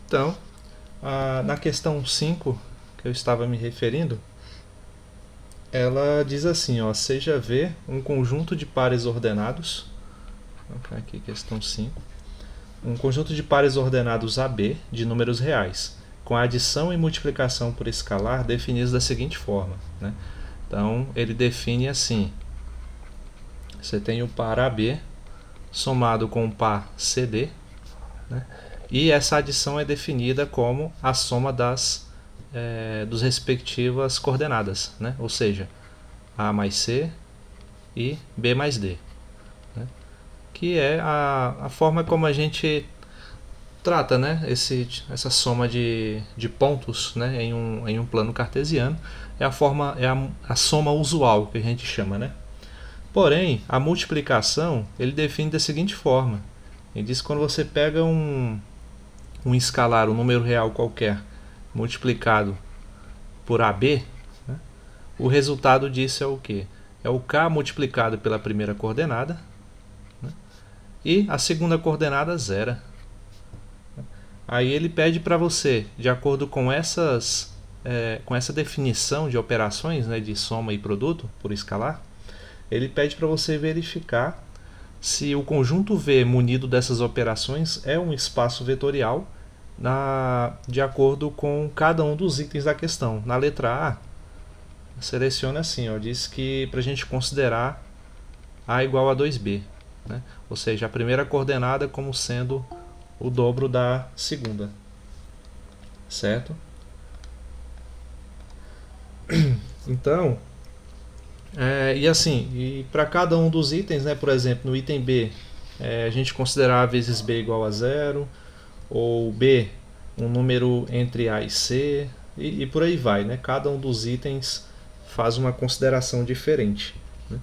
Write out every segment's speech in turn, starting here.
Então, na questão 5 que eu estava me referindo, ela diz assim, ó, seja V um conjunto de pares ordenados, vou colocar aqui questão 5, um conjunto de pares ordenados AB de números reais, com adição e multiplicação por escalar definidos da seguinte forma, né? Então, ele define assim, você tem o par AB somado com o par CD, né? E essa adição é definida como a soma dos respectivas coordenadas, né? Ou seja, A mais C e B mais D, né? Que é a forma como a gente trata, né, essa soma de pontos, né, em um plano cartesiano. É a soma usual que a gente chama, né? Porém, a multiplicação ele define da seguinte forma. Ele diz que quando você pega um escalar, um número real qualquer, multiplicado por AB, né, o resultado disso é o quê? É o K multiplicado pela primeira coordenada, né, e a segunda coordenada zero. Aí ele pede para você, de acordo com essa definição de operações, né, de soma e produto por escalar, ele pede para você verificar se o conjunto V munido dessas operações é um espaço vetorial de acordo com cada um dos itens da questão. Na letra A, seleciona assim, ó, diz que para a gente considerar A igual a 2B, né? Ou seja, a primeira coordenada como sendo o dobro da segunda, certo? Então, e assim, e para cada um dos itens, né, por exemplo, no item B, a gente considerar A vezes B igual a zero, ou B um número entre A e C, e por aí vai, né? Cada um dos itens faz uma consideração diferente, né?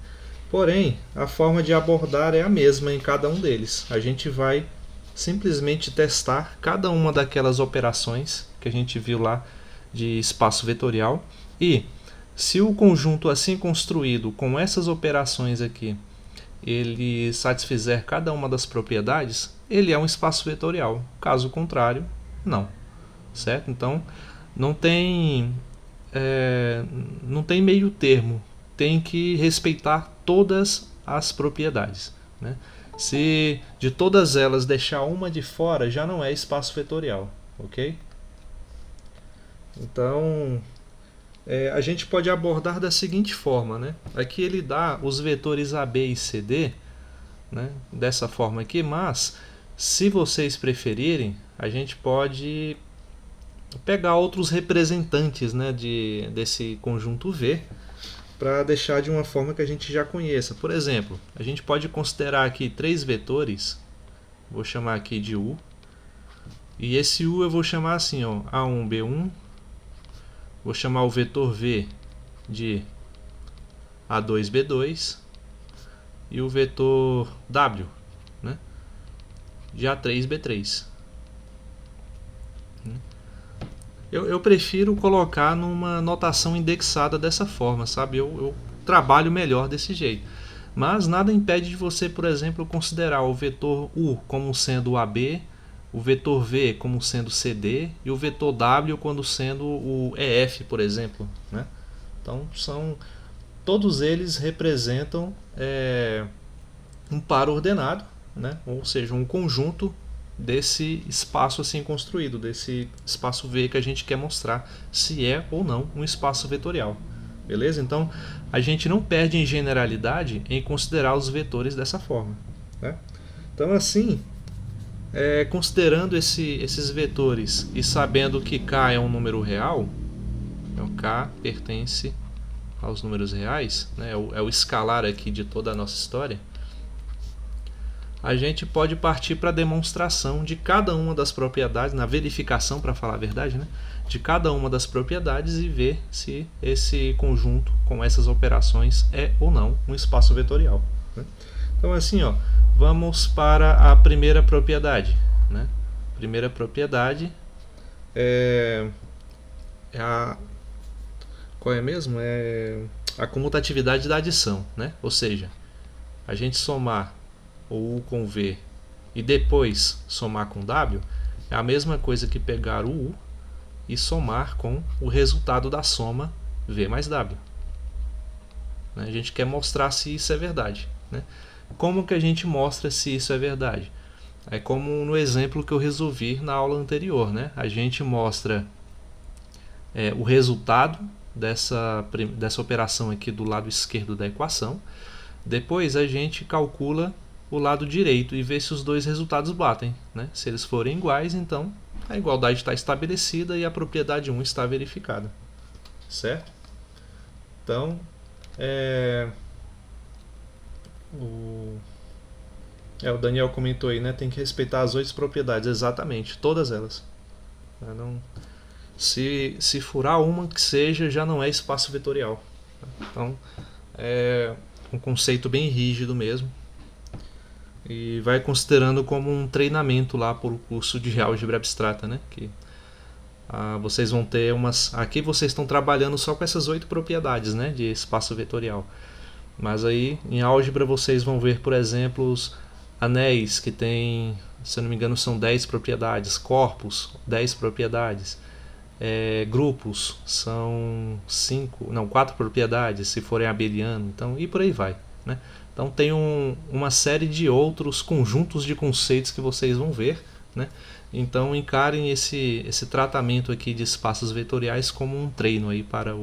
Porém, a forma de abordar é a mesma em cada um deles. A gente vai simplesmente testar cada uma daquelas operações que a gente viu lá de espaço vetorial, e se o conjunto assim construído com essas operações aqui ele satisfizer cada uma das propriedades, ele é um espaço vetorial. Caso contrário, não, certo? Então não tem não tem meio termo, tem que respeitar todas as propriedades, né? Se de todas elas deixar uma de fora, já não é espaço vetorial, ok? Então a gente pode abordar da seguinte forma, né? Aqui ele dá os vetores AB e CD, né, dessa forma aqui, mas se vocês preferirem, a gente pode pegar outros representantes, né, desse conjunto V para deixar de uma forma que a gente já conheça. Por exemplo, a gente pode considerar aqui três vetores, vou chamar aqui de U, e esse U eu vou chamar assim, ó, A1, B1, vou chamar o vetor V de A2, B2 e o vetor W, né, de A3, B3. Eu prefiro colocar numa notação indexada dessa forma, sabe? Eu trabalho melhor desse jeito. Mas nada impede de você, por exemplo, considerar o vetor U como sendo o AB, o vetor V como sendo CD e o vetor W como sendo o EF, por exemplo, né? Então todos eles representam um par ordenado, né? Ou seja, um conjunto desse espaço assim construído, desse espaço V que a gente quer mostrar se é ou não um espaço vetorial. Beleza? Então a gente não perde em generalidade em considerar os vetores dessa forma, né? Então assim, considerando esses vetores e sabendo que K é um número real, o K pertence aos números reais, né? É o escalar aqui de toda a nossa história, a gente pode partir para a demonstração de cada uma das propriedades, na verificação, para falar a verdade, né, de cada uma das propriedades e ver se esse conjunto com essas operações é ou não um espaço vetorial, né? Então assim, ó, vamos para a primeira propriedade, né? Primeira propriedade qual é mesmo? É a comutatividade da adição, né? Ou seja, a gente somar o U com V e depois somar com W é a mesma coisa que pegar o U e somar com o resultado da soma V mais W. A gente quer mostrar se isso é verdade. Como que a gente mostra se isso é verdade? É como no exemplo que eu resolvi na aula anterior. A gente mostra o resultado dessa operação aqui do lado esquerdo da equação. Depois a gente calcula o lado direito e vê se os dois resultados batem. Se eles forem iguais, então a igualdade está estabelecida e a propriedade 1 está verificada. Certo? Então, o Daniel comentou aí, tem que respeitar as 8 propriedades, exatamente, todas elas. Não, se furar uma que seja, já não é espaço vetorial. Então, é um conceito bem rígido mesmo. E vai considerando como um treinamento lá para o curso de álgebra abstrata, que vocês vão ter umas... Aqui vocês estão trabalhando só com essas 8 propriedades, de espaço vetorial. Mas aí em álgebra vocês vão ver, por exemplo, os anéis que tem, se eu não me engano, são 10 propriedades, corpos, 10 propriedades, grupos são 4 propriedades, se forem abeliano, então, e por aí vai. Então tem uma série de outros conjuntos de conceitos que vocês vão ver. Então encarem esse tratamento aqui de espaços vetoriais como um treino aí para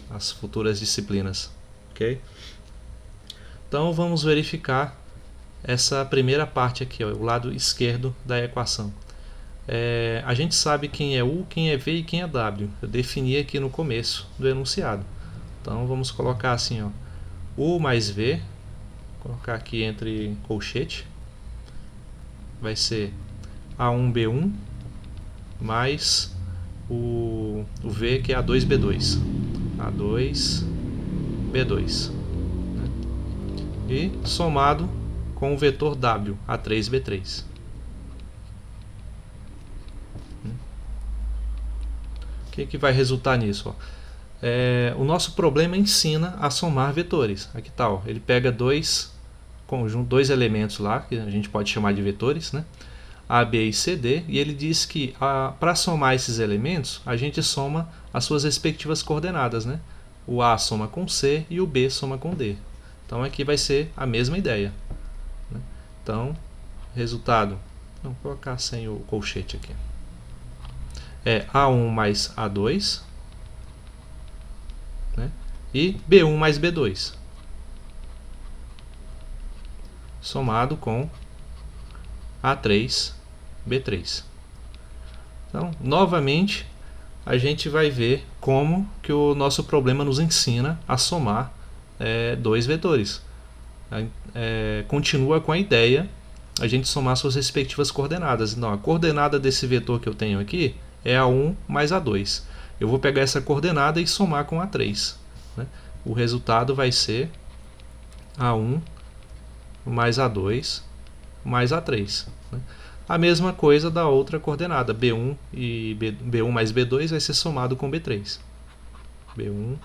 as futuras disciplinas. Ok? Então vamos verificar essa primeira parte aqui, o lado esquerdo da equação. A gente sabe quem é U, quem é V e quem é W. Eu defini aqui no começo do enunciado. Então vamos colocar assim, U mais V, colocar aqui entre colchete, vai ser A1B1 mais o V, que é A2B2. A2B2. E somado com o vetor W, A3B3. O que vai resultar nisso? O nosso problema ensina a somar vetores. Aqui está, ele pega dois elementos lá, que a gente pode chamar de vetores, A, B e C, D, e ele diz que para somar esses elementos, a gente soma as suas respectivas coordenadas. O A soma com C e o B soma com D. Então aqui vai ser a mesma ideia. Então, resultado, vou colocar sem o colchete aqui, é A1 mais A2, e B1 mais B2, somado com A3, B3. Então, novamente, a gente vai ver como que o nosso problema nos ensina a somar dois vetores. Continua com a ideia a gente somar suas respectivas coordenadas. Então, a coordenada desse vetor que eu tenho aqui é A1 mais A2. Eu vou pegar essa coordenada e somar com A3. O resultado vai ser A1 mais A2 mais A3. A mesma coisa da outra coordenada, B1 e B1 mais B2 vai ser somado com B3. B1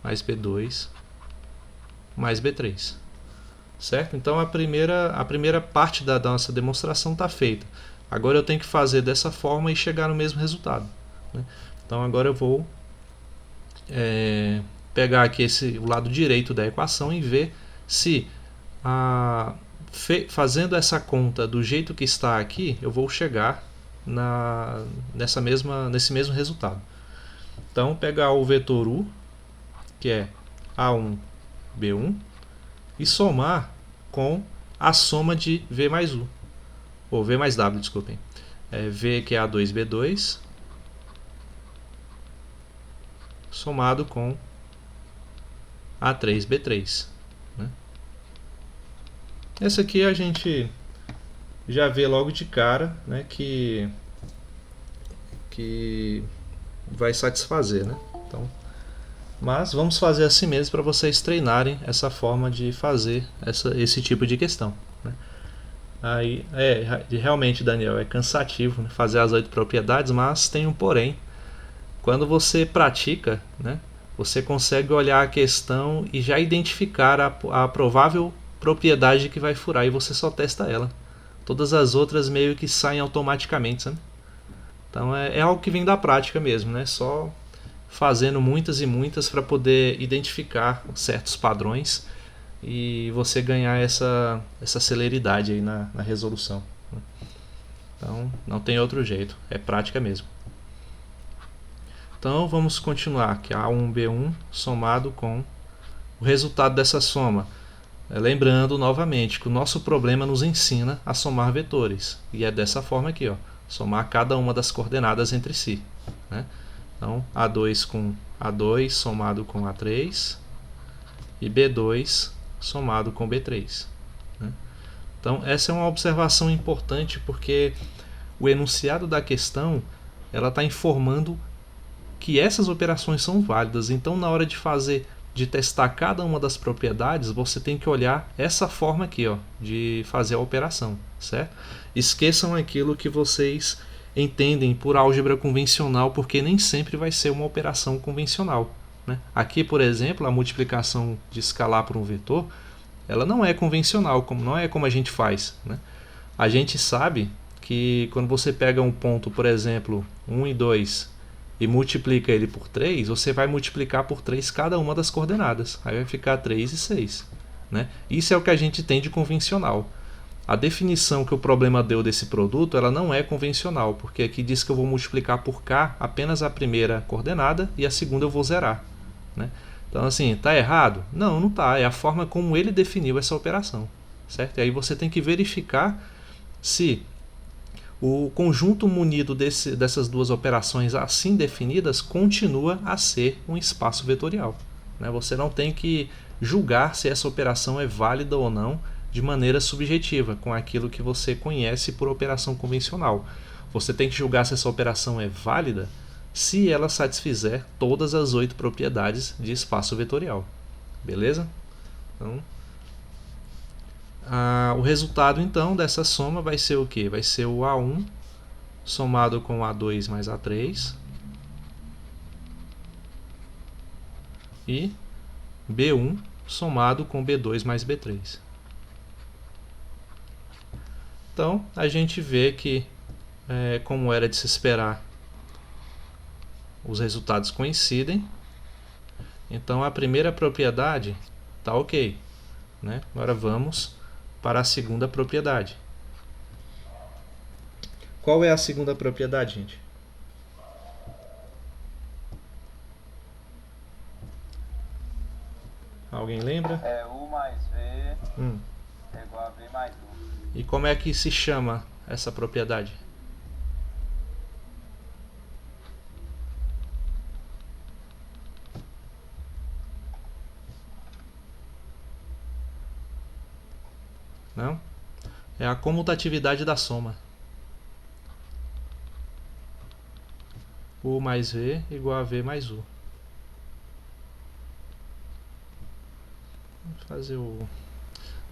mais B2 mais B3. Certo? Então a primeira parte da nossa demonstração está feita. Agora eu tenho que fazer dessa forma e chegar no mesmo resultado. Então agora eu vou pegar aqui o lado direito da equação e ver se fazendo essa conta do jeito que está aqui, eu vou chegar nesse mesmo resultado. Então pegar o vetor U, que é A1, B1, e somar com a soma de V mais U, ou V mais W, desculpem. V, que é A2B2, somado com A3B3. Essa aqui a gente já vê logo de cara, que vai satisfazer. Então, mas vamos fazer assim mesmo para vocês treinarem essa forma de fazer esse tipo de questão. Aí, realmente, Daniel, é cansativo fazer as 8 propriedades, mas tem um porém. Quando você pratica, você consegue olhar a questão e já identificar a provável propriedade que vai furar, e você só testa ela. Todas as outras meio que saem automaticamente, sabe? Então é algo que vem da prática mesmo, né? Só fazendo muitas e muitas para poder identificar certos padrões e você ganhar essa celeridade aí na resolução. Então não tem outro jeito, é prática mesmo. Então vamos continuar, que A1B1 somado com o resultado dessa soma. Lembrando novamente que o nosso problema nos ensina a somar vetores. E é dessa forma aqui, ó, somar cada uma das coordenadas entre si. Né? Então A2 com A2 somado com A3 e B2 somado com B3. Né? Então essa é uma observação importante porque o enunciado da questão ela está informando que essas operações são válidas. Então na hora de testar cada uma das propriedades, você tem que olhar essa forma aqui, ó, de fazer a operação, certo? Esqueçam aquilo que vocês entendem por álgebra convencional, porque nem sempre vai ser uma operação convencional. Né? Aqui, por exemplo, a multiplicação de escalar por um vetor, ela não é convencional, não é como a gente faz. Né? A gente sabe que quando você pega um ponto, por exemplo, 1 e 2, e multiplica ele por 3, você vai multiplicar por 3 cada uma das coordenadas. Aí vai ficar 3 e 6. Né? Isso é o que a gente tem de convencional. A definição que o problema deu desse produto ela não é convencional, porque aqui diz que eu vou multiplicar por k apenas a primeira coordenada e a segunda eu vou zerar. Né? Então, assim, está errado? Não, não está. É a forma como ele definiu essa operação. Certo? E aí você tem que verificar se o conjunto munido dessas duas operações assim definidas continua a ser um espaço vetorial. Né? Você não tem que julgar se essa operação é válida ou não de maneira subjetiva, com aquilo que você conhece por operação convencional. Você tem que julgar se essa operação é válida se ela satisfizer todas as 8 propriedades de espaço vetorial. Beleza? Então, o resultado então dessa soma vai ser o que? Vai ser o A1 somado com A2 mais A3 e B1 somado com B2 mais B3. Então a gente vê que, como era de se esperar, os resultados coincidem. Então a primeira propriedade está ok. Né? Agora vamos para a segunda propriedade. Qual é a segunda propriedade, gente? Alguém lembra? É U mais V é igual a V mais U. E como é que se chama essa propriedade? Não? É a comutatividade da soma. U mais V igual a V mais U. Vou fazer o...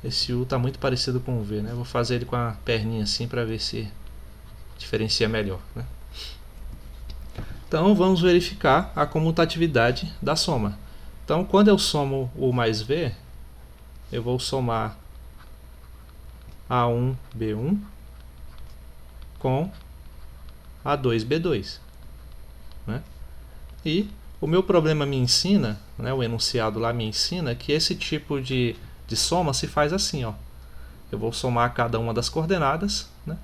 Esse U está muito parecido com o V, né? Vou fazer ele com a perninha assim para ver se diferencia melhor. Né? Então vamos verificar a comutatividade da soma. Então quando eu somo U mais V, eu vou somar A1B1 com A2B2. Né? E o meu problema me ensina, né, o enunciado lá me ensina que esse tipo de soma se faz assim. Ó. Eu vou somar cada uma das coordenadas, né,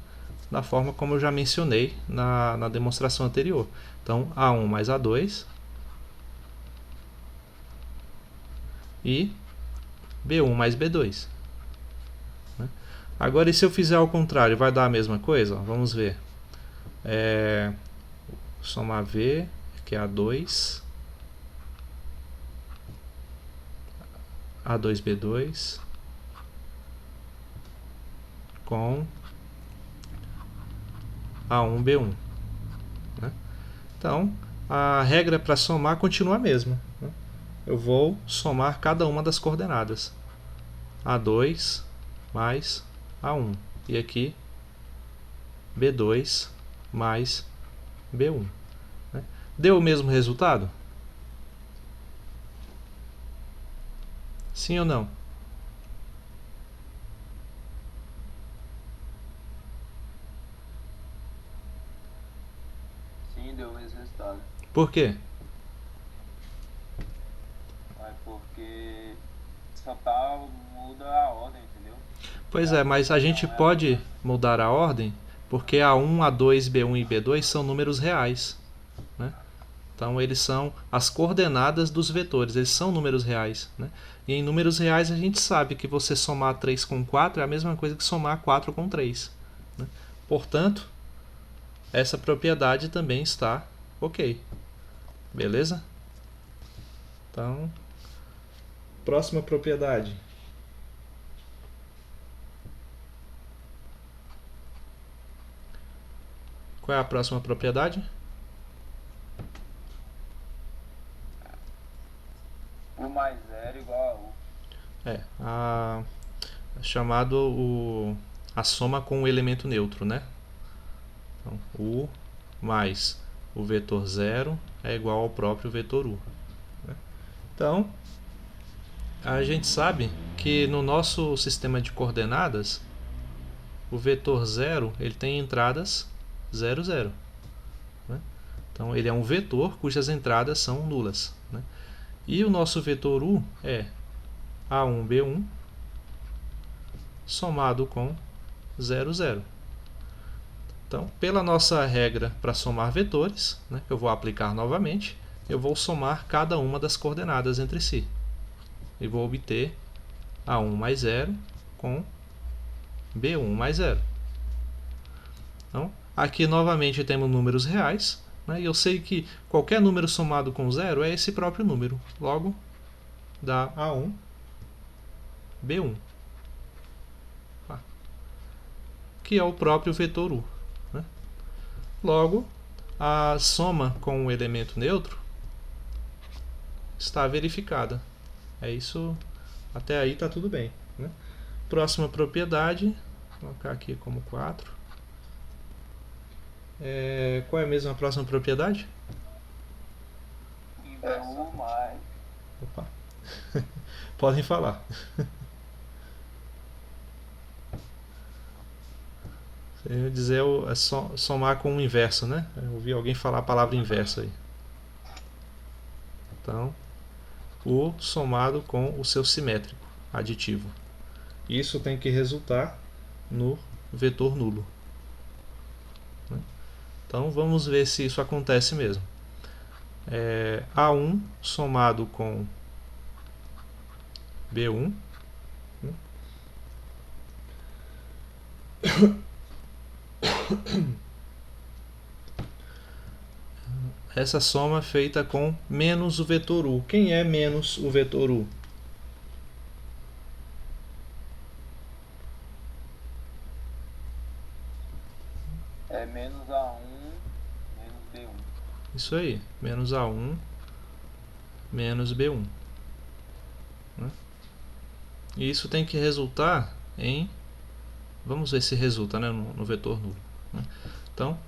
da forma como eu já mencionei na demonstração anterior. Então, A1 mais A2 e B1 mais B2. Né? Agora, e se eu fizer ao contrário, vai dar a mesma coisa? Ó, vamos ver. Somar V, que é A2, A2B2 com A1B1. Né? Então, a regra para somar continua a mesma. Né? Eu vou somar cada uma das coordenadas. A2 mais A1. E aqui, B2 mais B1. Né? Deu o mesmo resultado? Sim ou não? deu o mesmo resultado. Por quê? É porque só tá, muda a ordem, entendeu? Pois é, mas a gente pode mudar a ordem porque A1, A2, B1 e B2 são números reais, né? Então eles são as coordenadas dos vetores, eles são números reais, né? E em números reais a gente sabe que você somar 3 com 4 é a mesma coisa que somar 4 com 3, né? Portanto, essa propriedade também está ok. Beleza? Então, próxima propriedade. Qual é a próxima propriedade? U mais 0 igual a U. Chamado a soma com o elemento neutro, né? Então, U mais o vetor 0 é igual ao próprio vetor U, né? Então, a gente sabe que no nosso sistema de coordenadas, o vetor 0 ele tem entradas 0, 0. Né? Então, ele é um vetor cujas entradas são nulas, né? E o nosso vetor U é A1, B1 somado com 0, 0. Então, pela nossa regra para somar vetores, né, que eu vou aplicar novamente, eu vou somar cada uma das coordenadas entre si. E vou obter A1 mais 0 com B1 mais 0. Então, aqui novamente temos números reais, né, e eu sei que qualquer número somado com 0 é esse próprio número. Logo, dá A1, B1, que é o próprio vetor U. Né? Logo, a soma com o elemento neutro está verificada. É isso, até aí está tudo bem, né? Próxima propriedade, vou colocar aqui como 4. Qual é mesmo a próxima propriedade? U mais. Opa. Podem falar. Eu ia dizer é somar com o inverso, né? Eu ouvi alguém falar a palavra inverso aí. Então, o somado com o seu simétrico aditivo. Isso tem que resultar no vetor nulo. Então vamos ver se isso acontece mesmo. A1 somado com B1. Essa soma é feita com menos o vetor U. Quem é menos o vetor U? É menos A1, menos B1. Isso aí, menos A1, menos B1. Né? E isso tem que resultar em... Vamos ver se resulta, né, no vetor nulo. Né? Então,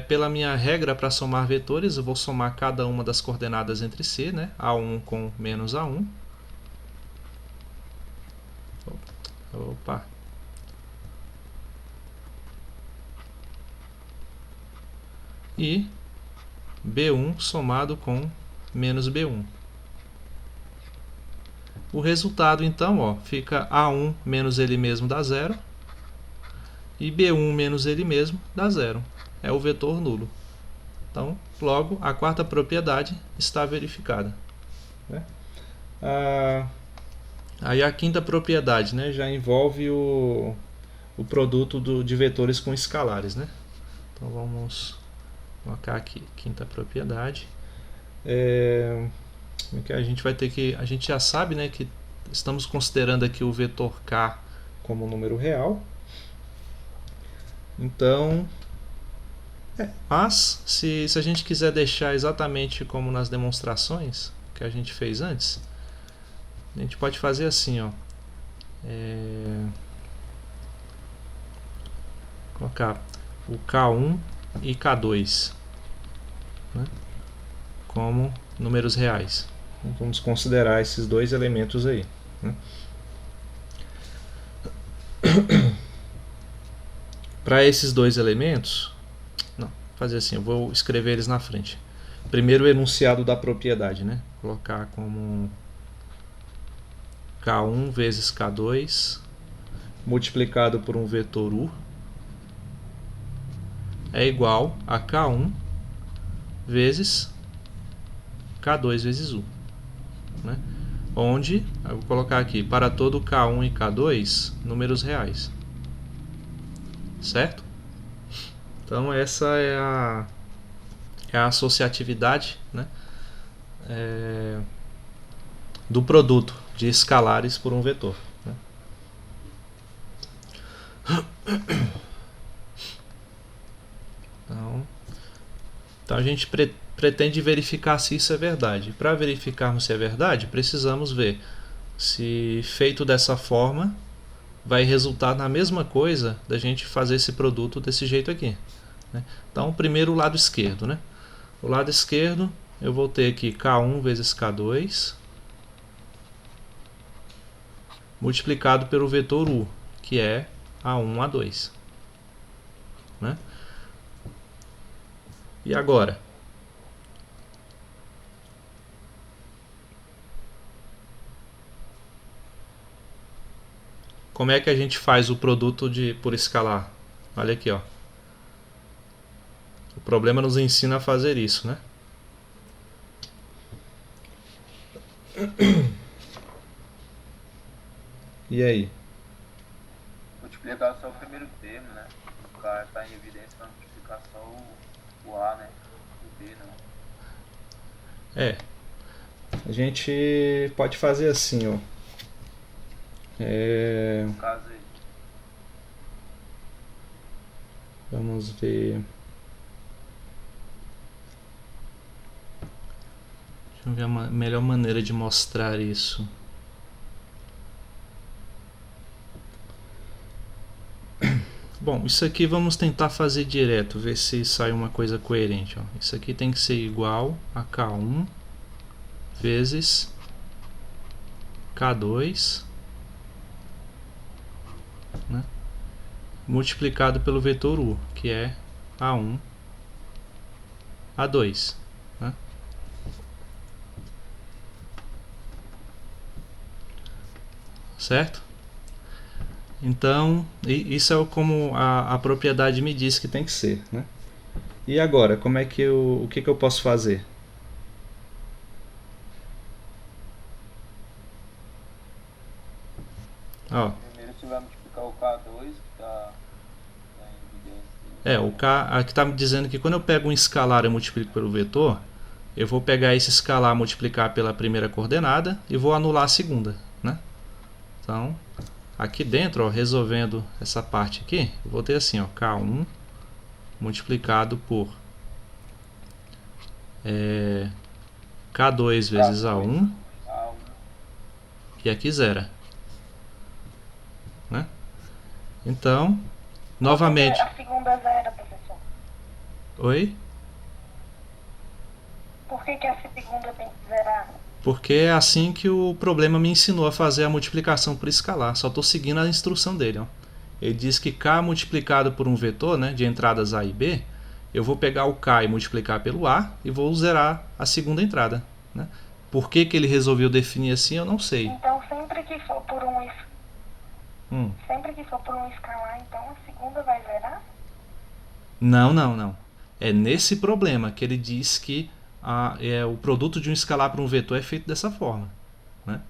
pela minha regra para somar vetores, eu vou somar cada uma das coordenadas entre si, né? A1 com menos A1. Opa! E B1 somado com menos B1. O resultado, então, ó, fica A1 menos ele mesmo dá 0. E B1 menos ele mesmo dá 0. É o vetor nulo. Então, logo, a quarta propriedade está verificada. Né? Aí a quinta propriedade, né, já envolve o produto de vetores com escalares. Né? Então, vamos colocar aqui, quinta propriedade. Que a gente vai ter que... A gente já sabe, né, que estamos considerando aqui o vetor k como número real. Então, mas se a gente quiser deixar exatamente como nas demonstrações que a gente fez antes, a gente pode fazer assim, ó. Colocar o K1 e K2, né, como números reais. Então, vamos considerar esses dois elementos aí. Né? Para esses dois elementos, não, fazer assim, eu vou escrever eles na frente. Primeiro o enunciado da propriedade, né? Colocar como K1 vezes K2 multiplicado por um vetor U é igual a K1 vezes K2 vezes U, né? Onde, eu vou colocar aqui, para todo K1 e K2, números reais. Certo? Então essa é a associatividade, né? Do produto de escalares por um vetor, né? Então a gente pretende verificar se isso é verdade. Para verificarmos se é verdade, precisamos ver se feito dessa forma vai resultar na mesma coisa da gente fazer esse produto desse jeito aqui, né? Então primeiro o lado esquerdo, né? O lado esquerdo eu vou ter aqui K1 vezes K2 multiplicado pelo vetor U, que é A1, A2, né? E agora? Como é que a gente faz o produto por escalar? Olha aqui, ó. O problema nos ensina a fazer isso, né? E aí? Multiplicar só o primeiro termo, né? O cara está em evidência para multiplicar só o A, né? O B, não. A gente pode fazer assim, ó. No caso aí. Vamos ver. Deixa eu ver a melhor maneira de mostrar isso. Bom, isso aqui vamos tentar fazer direto, ver se sai uma coisa coerente, ó. Isso aqui tem que ser igual a K1 vezes K2, né? Multiplicado pelo vetor U, que é A1, A2, né? Certo? Então, isso é como a propriedade me diz que tem que ser, né? E agora, como é que o que eu posso fazer? Ó, Primeiro você vai multiplicar o K2, que está em evidência. o K aqui está me dizendo que quando eu pego um escalar e multiplico pelo vetor, eu vou pegar esse escalar, multiplicar pela primeira coordenada e vou anular a segunda, né? Então, aqui dentro, ó, resolvendo essa parte aqui, eu vou ter assim, ó, K1 multiplicado por K2 vezes A1 e aqui zero, né? Então, novamente... A segunda zero, professor. Oi? Por que a segunda tem que zerar? Porque é assim que o problema me ensinou a fazer a multiplicação por escalar. Só estou seguindo a instrução dele, ó. Ele diz que K multiplicado por um vetor, né, de entradas A e B, eu vou pegar o K e multiplicar pelo A e vou zerar a segunda entrada, né? Por que ele resolveu definir assim, eu não sei. Então sempre que for por sempre que for por um escalar, então a segunda vai zerar? Não. É nesse problema que ele diz que o produto de um escalar para um vetor é feito dessa forma, né?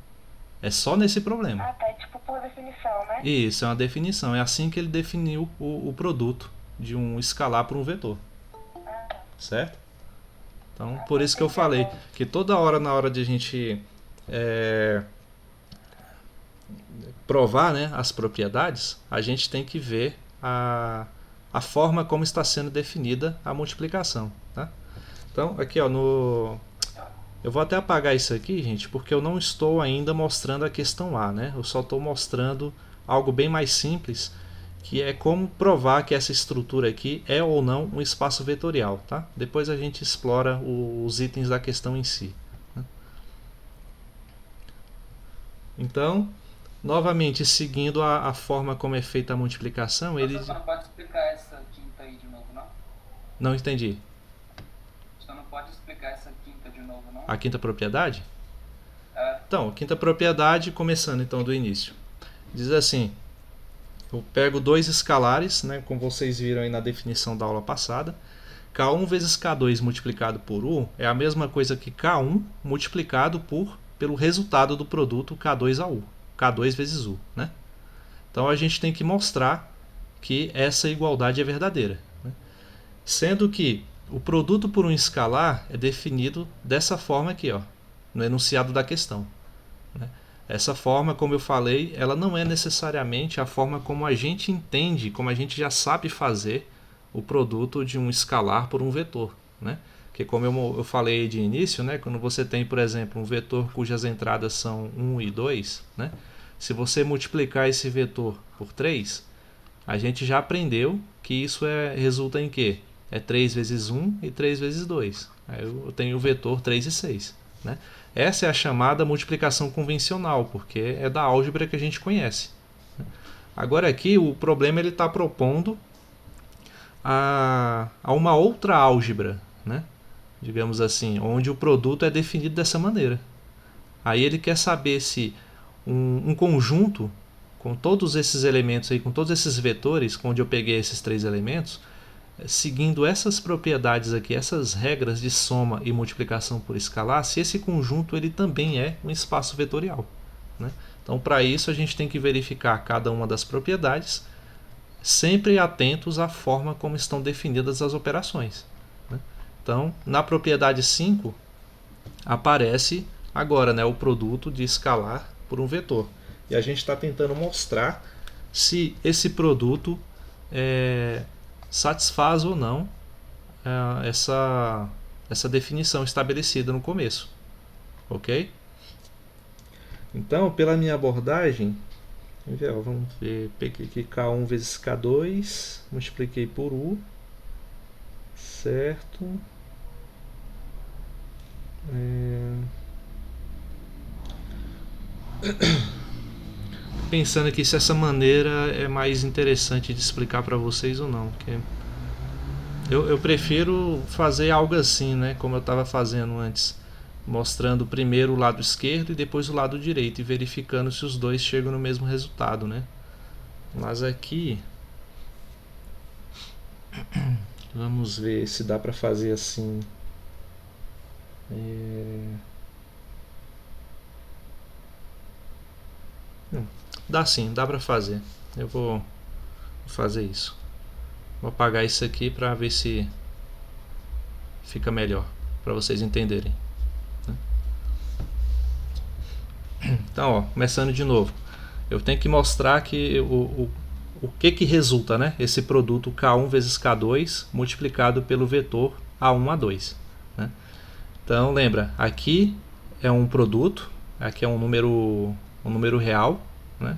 É só nesse problema. Ah, tá. É tipo por definição, né? Isso, é uma definição. É assim que ele definiu o produto de um escalar para um vetor. Certo? Então, por isso que eu falei que toda hora, na hora de a gente provar, né, as propriedades, a gente tem que ver a forma como está sendo definida a multiplicação, tá? Então, aqui, ó, eu vou até apagar isso aqui, gente, porque eu não estou ainda mostrando a questão A, né? Eu só estou mostrando algo bem mais simples, que é como provar que essa estrutura aqui é ou não um espaço vetorial, tá? Depois a gente explora os itens da questão em si, né? Então, novamente, seguindo a forma como é feita a multiplicação, ele... Você não pode explicar essa quinta aí de novo, não? Não entendi. Você não pode explicar essa quinta de novo, não? A quinta propriedade? É. Então, a quinta propriedade, começando então do início. Diz assim, eu pego dois escalares, né, como vocês viram aí na definição da aula passada. K1 vezes K2 multiplicado por U é a mesma coisa que K1 multiplicado pelo resultado do produto K2 a U. K2 vezes U, né? Então a gente tem que mostrar que essa igualdade é verdadeira, né? Sendo que o produto por um escalar é definido dessa forma aqui, ó, no enunciado da questão, né? Essa forma, como eu falei, ela não é necessariamente a forma como a gente entende, como a gente já sabe fazer o produto de um escalar por um vetor, né? Que como eu falei de início, né, quando você tem, por exemplo, um vetor cujas entradas são 1 e 2, né, se você multiplicar esse vetor por 3, a gente já aprendeu que isso resulta em quê? É 3 vezes 1 e 3 vezes 2. Aí eu tenho o vetor 3 e 6. Né? Essa é a chamada multiplicação convencional, porque é da álgebra que a gente conhece. Agora aqui o problema ele está propondo a uma outra álgebra, né? Digamos assim, onde o produto é definido dessa maneira. Aí ele quer saber se um conjunto com todos esses elementos aí, com todos esses vetores, onde eu peguei esses três elementos, seguindo essas propriedades aqui, essas regras de soma e multiplicação por escalar, se esse conjunto ele também é um espaço vetorial, né? Então, para isso, a gente tem que verificar cada uma das propriedades, sempre atentos à forma como estão definidas as operações, né? Então, na propriedade 5, aparece agora, né, o produto de escalar por um vetor. E a gente está tentando mostrar se esse produto satisfaz ou não essa definição estabelecida no começo. Ok? Então, pela minha abordagem, vamos ver, peguei aqui K1 vezes K2, multipliquei por U, certo? Pensando aqui se essa maneira é mais interessante de explicar para vocês ou não, porque eu prefiro fazer algo assim, né, como eu estava fazendo antes, mostrando primeiro o lado esquerdo e depois o lado direito e verificando se os dois chegam no mesmo resultado, né? Mas aqui vamos ver se dá para fazer assim. Dá sim, dá para fazer. Eu vou fazer isso. Vou apagar isso aqui para ver se fica melhor, para vocês entenderem. Então, ó, começando de novo. Eu tenho que mostrar que o que resulta, né? Esse produto K1 vezes K2 multiplicado pelo vetor A1, A2. Né? Então, lembra, aqui é um produto, aqui é um número real, né?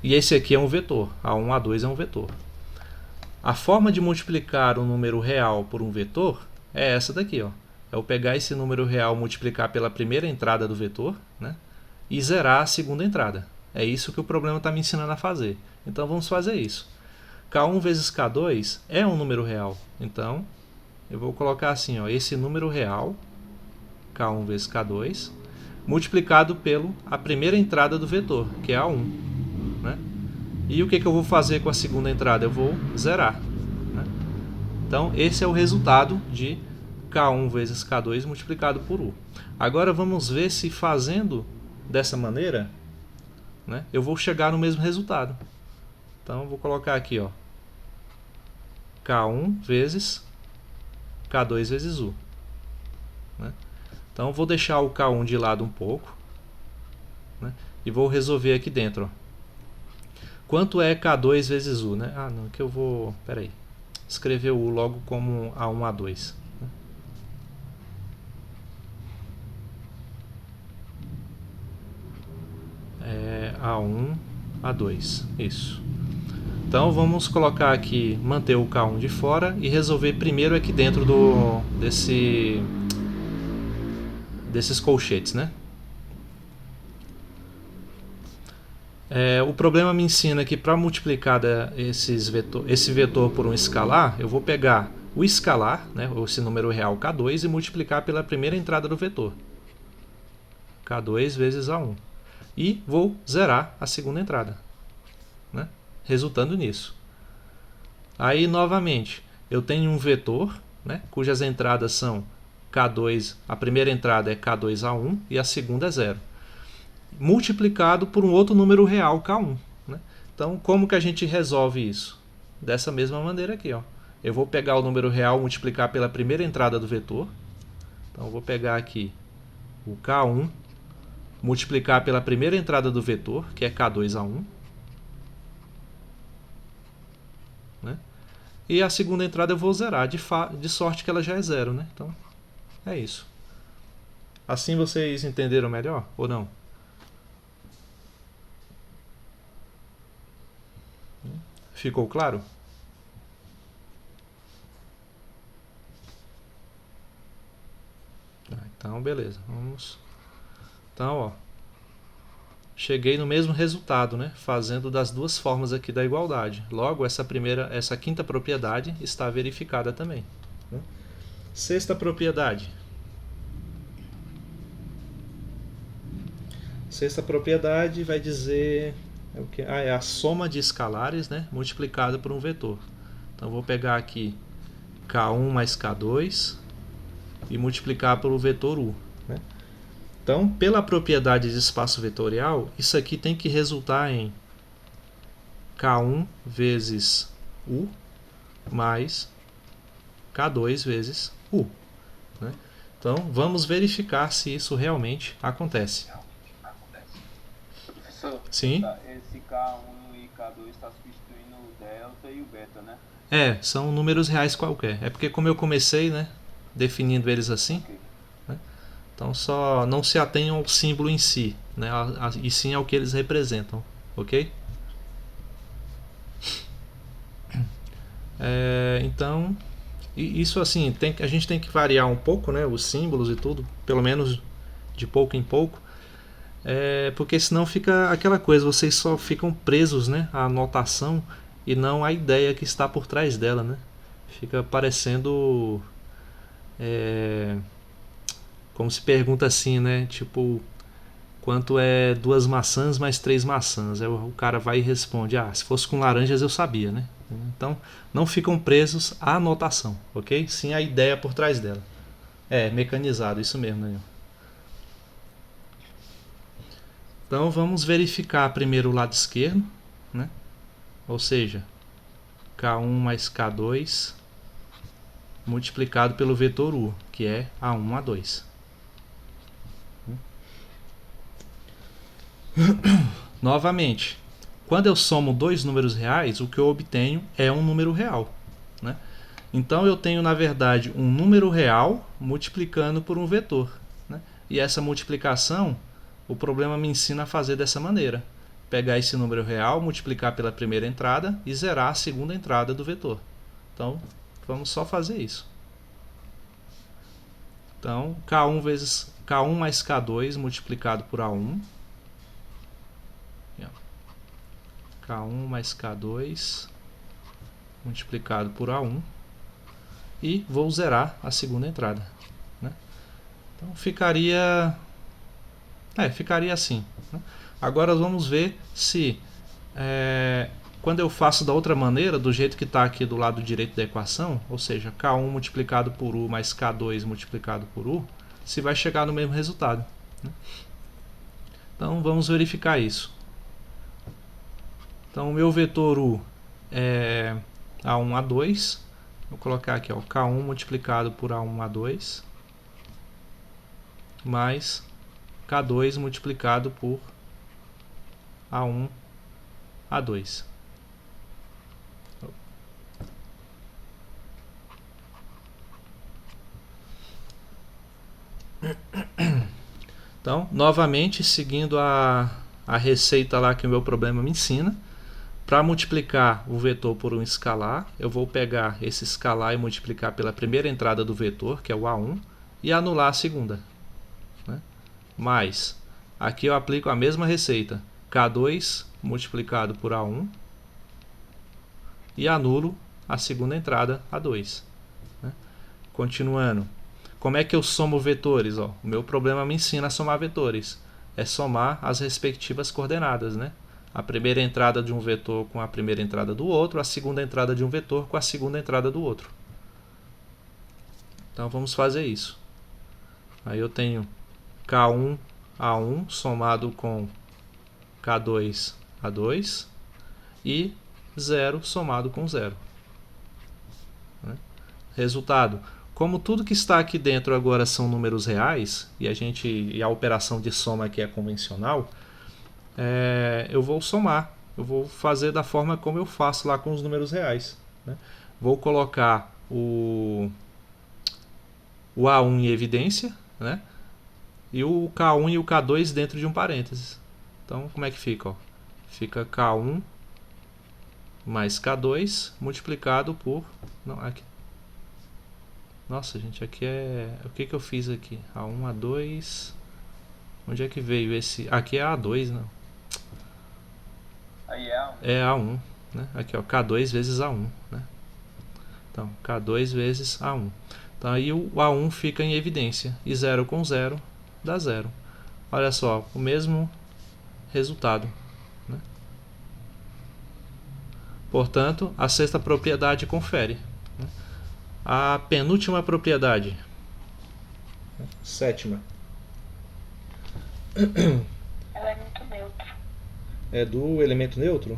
E esse aqui é um vetor, A1, A2 é um vetor. A forma de multiplicar um número real por um vetor é essa daqui, ó. É eu pegar esse número real, multiplicar pela primeira entrada do vetor, né? E zerar a segunda entrada. É isso que o problema está me ensinando a fazer. Então vamos fazer isso. K1 vezes K2 é um número real. Então eu vou colocar assim, ó, esse número real, K1 vezes K2, multiplicado pela primeira entrada do vetor, que é A1. Né? E o que eu vou fazer com a segunda entrada? Eu vou zerar. Né? Então esse é o resultado de K1 vezes K2 multiplicado por U. Agora vamos ver se fazendo dessa maneira, né, eu vou chegar no mesmo resultado. Então eu vou colocar aqui, ó, K1 vezes K2 vezes U. Né? Então eu vou deixar o K1 de lado um pouco, né, e vou resolver aqui dentro. Ó. Quanto é K2 vezes U? Né? Ah, não, que eu vou... Peraí. Escrever o U logo como A1, A2. A1, A2, isso. Então vamos colocar aqui, manter o K1 de fora e resolver primeiro aqui dentro desses colchetes, né? O problema me ensina que para multiplicar esse vetor por um escalar, eu vou pegar o escalar, né, esse número real K2, e multiplicar pela primeira entrada do vetor, K2 vezes A1. E vou zerar a segunda entrada, né, resultando nisso. Aí, novamente, eu tenho um vetor, né, cujas entradas são K2, a primeira entrada é K2A1 e a segunda é 0, multiplicado por um outro número real, K1. Né? Então, como que a gente resolve isso? Dessa mesma maneira aqui. Ó. Eu vou pegar o número real, multiplicar pela primeira entrada do vetor. Então, eu vou pegar aqui o K1, multiplicar pela primeira entrada do vetor, que é K2A1. Né? E a segunda entrada eu vou zerar, de sorte que ela já é 0. Né? Então, é isso. Assim vocês entenderam melhor ou não? Ficou claro? Então, beleza. Vamos. Então, ó. Cheguei no mesmo resultado, né? Fazendo das duas formas aqui da igualdade. Logo, essa quinta propriedade está verificada também. Né? Sexta propriedade. Sexta propriedade vai dizer é o que? É a soma de escalares, né, multiplicada por um vetor. Então vou pegar aqui K1 mais K2 e multiplicar pelo vetor U. Né? Então, pela propriedade de espaço vetorial, isso aqui tem que resultar em K1 vezes U mais K2 vezes U. Né? Então, vamos verificar se isso realmente acontece. Professor, Sim? esse K1 e K2 está substituindo o delta e o beta, né? É, são números reais qualquer. É porque como eu comecei, né, definindo eles assim, Ok. né, então só não se atenham ao símbolo em si, né, e sim ao que eles representam, ok? Então, isso assim, a gente tem que variar um pouco, né, os símbolos e tudo, pelo menos de pouco em pouco, porque senão fica aquela coisa, vocês só ficam presos, né, à notação e não à ideia que está por trás dela, né? Fica parecendo como se pergunta assim, né? Tipo, quanto é 2 maçãs mais 3 maçãs? Aí o cara vai e responde, se fosse com laranjas eu sabia, né? Então, não ficam presos à notação, ok? Sim à ideia por trás dela. Mecanizado, isso mesmo, Daniel. Então, vamos verificar primeiro o lado esquerdo, né? Ou seja, K1 mais K2 multiplicado pelo vetor U, que é A1, A2. Novamente, quando eu somo dois números reais, o que eu obtenho é um número real. Né? Então eu tenho, na verdade, um número real multiplicando por um vetor. Né? E essa multiplicação, o problema me ensina a fazer dessa maneira. Pegar esse número real, multiplicar pela primeira entrada e zerar a segunda entrada do vetor. Então, vamos só fazer isso. Então, K1 mais K2 multiplicado por A1. K1 mais K2 multiplicado por A1. E vou zerar a segunda entrada. Né? Então, ficaria assim. Né? Agora vamos ver se quando eu faço da outra maneira, do jeito que está aqui do lado direito da equação, ou seja, K1 multiplicado por U mais K2 multiplicado por U, se vai chegar no mesmo resultado. Né? Então vamos verificar isso. Então o meu vetor U é A1, A2. Vou colocar aqui, ó, K1 multiplicado por A1, A2 mais K2 multiplicado por A1, A2. Então, novamente, seguindo a receita lá que o meu problema me ensina, para multiplicar o vetor por um escalar, eu vou pegar esse escalar e multiplicar pela primeira entrada do vetor, que é o A1, e anular a segunda. Né? Mas, aqui eu aplico a mesma receita, K2 multiplicado por A1, e anulo a segunda entrada, A2. Continuando. Como é que eu somo vetores? Ó, o meu problema me ensina a somar vetores. É somar as respectivas coordenadas, né? A primeira entrada de um vetor com a primeira entrada do outro, a segunda entrada de um vetor com a segunda entrada do outro. Então vamos fazer isso. Aí eu tenho K1 A1 somado com K2 A2 e 0 somado com 0. Resultado: como tudo que está aqui dentro agora são números reais e a operação de soma aqui é convencional, eu vou somar. Eu vou fazer da forma como eu faço lá com os números reais, né? Vou colocar o A1 em evidência, né? E o K1 e o K2 dentro de um parênteses. Então, como é que fica? Ó? Fica K1 mais K2 multiplicado por... Não, aqui. Nossa, gente, aqui é... O que eu fiz aqui? A1, A2... Onde é que veio esse... Aqui é A2, não. Aí é A1. É A1, né? Aqui, ó, K2 vezes A1, né? Então, K2 vezes A1. Então, aí o A1 fica em evidência. E 0 com 0 dá 0. Olha só, o mesmo resultado, né? Portanto, a sexta propriedade confere, né? A penúltima propriedade, sétima, Elemento neutro. é do elemento neutro?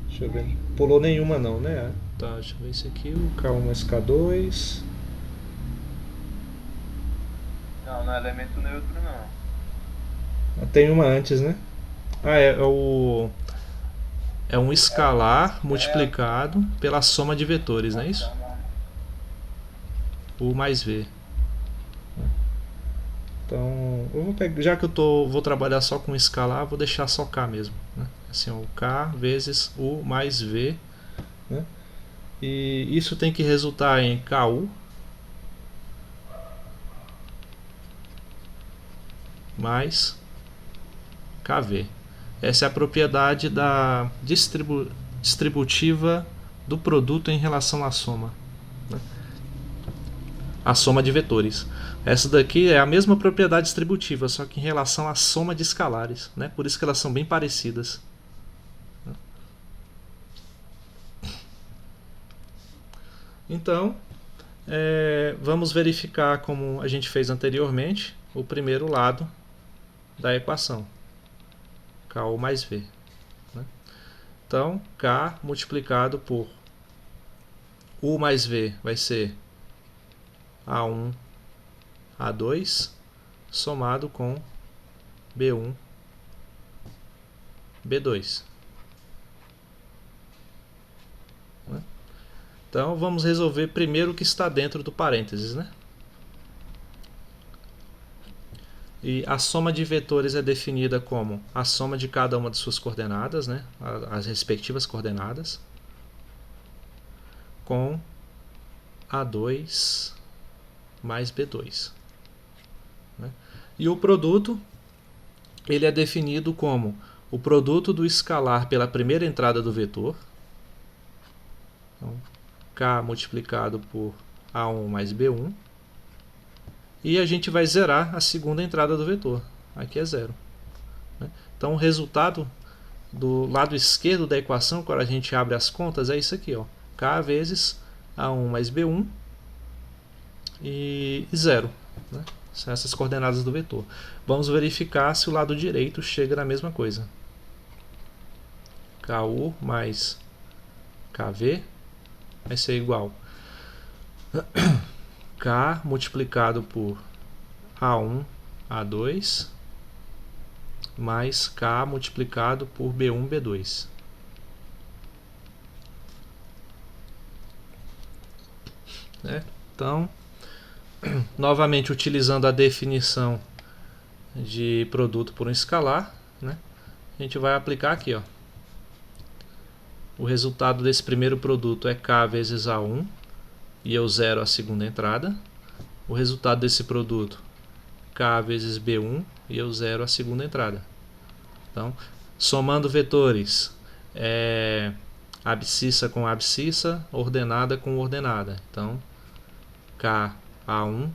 Deixa eu ver. Pulou nenhuma não, né? Tá, deixa eu ver esse aqui, o K1 mais K2. Não, não é elemento neutro não. Tem uma antes, né? É um escalar multiplicado pela soma de vetores, não é isso? U mais V. Então, eu vou pegar, já que eu vou trabalhar só com escalar, vou deixar só K mesmo, né? Assim, ó, K vezes U mais V, né? E isso tem que resultar em KU mais KV. Essa é a propriedade da distributiva do produto em relação à soma, né? A soma de vetores. Essa daqui é a mesma propriedade distributiva, só que em relação à soma de escalares, né? Por isso que elas são bem parecidas. Então, vamos verificar, como a gente fez anteriormente, o primeiro lado da equação. KU mais V, né? Então, K multiplicado por U mais V vai ser A1, A2, somado com B1, B2. Então, vamos resolver primeiro o que está dentro do parênteses, né? E a soma de vetores é definida como a soma de cada uma de suas coordenadas, né? As respectivas coordenadas, com A2 mais B2. Né? E o produto, ele é definido como o produto do escalar pela primeira entrada do vetor. Então, K multiplicado por A1 mais B1. E a gente vai zerar a segunda entrada do vetor. Aqui é 0. Então o resultado do lado esquerdo da equação, quando a gente abre as contas, é isso aqui, ó. K vezes A1 mais B1 e 0. Né? São essas coordenadas do vetor. Vamos verificar se o lado direito chega na mesma coisa. KU mais KV vai ser igual K multiplicado por A1, A2 mais K multiplicado por B1, B2. Então, novamente utilizando a definição de produto por um escalar, né, a gente vai aplicar aqui, ó. O resultado desse primeiro produto é K vezes A1 e eu zero a segunda entrada. O resultado desse produto, K vezes B1 e eu zero a segunda entrada. Então, somando vetores, abscissa com abscissa, ordenada com ordenada. Então, KA1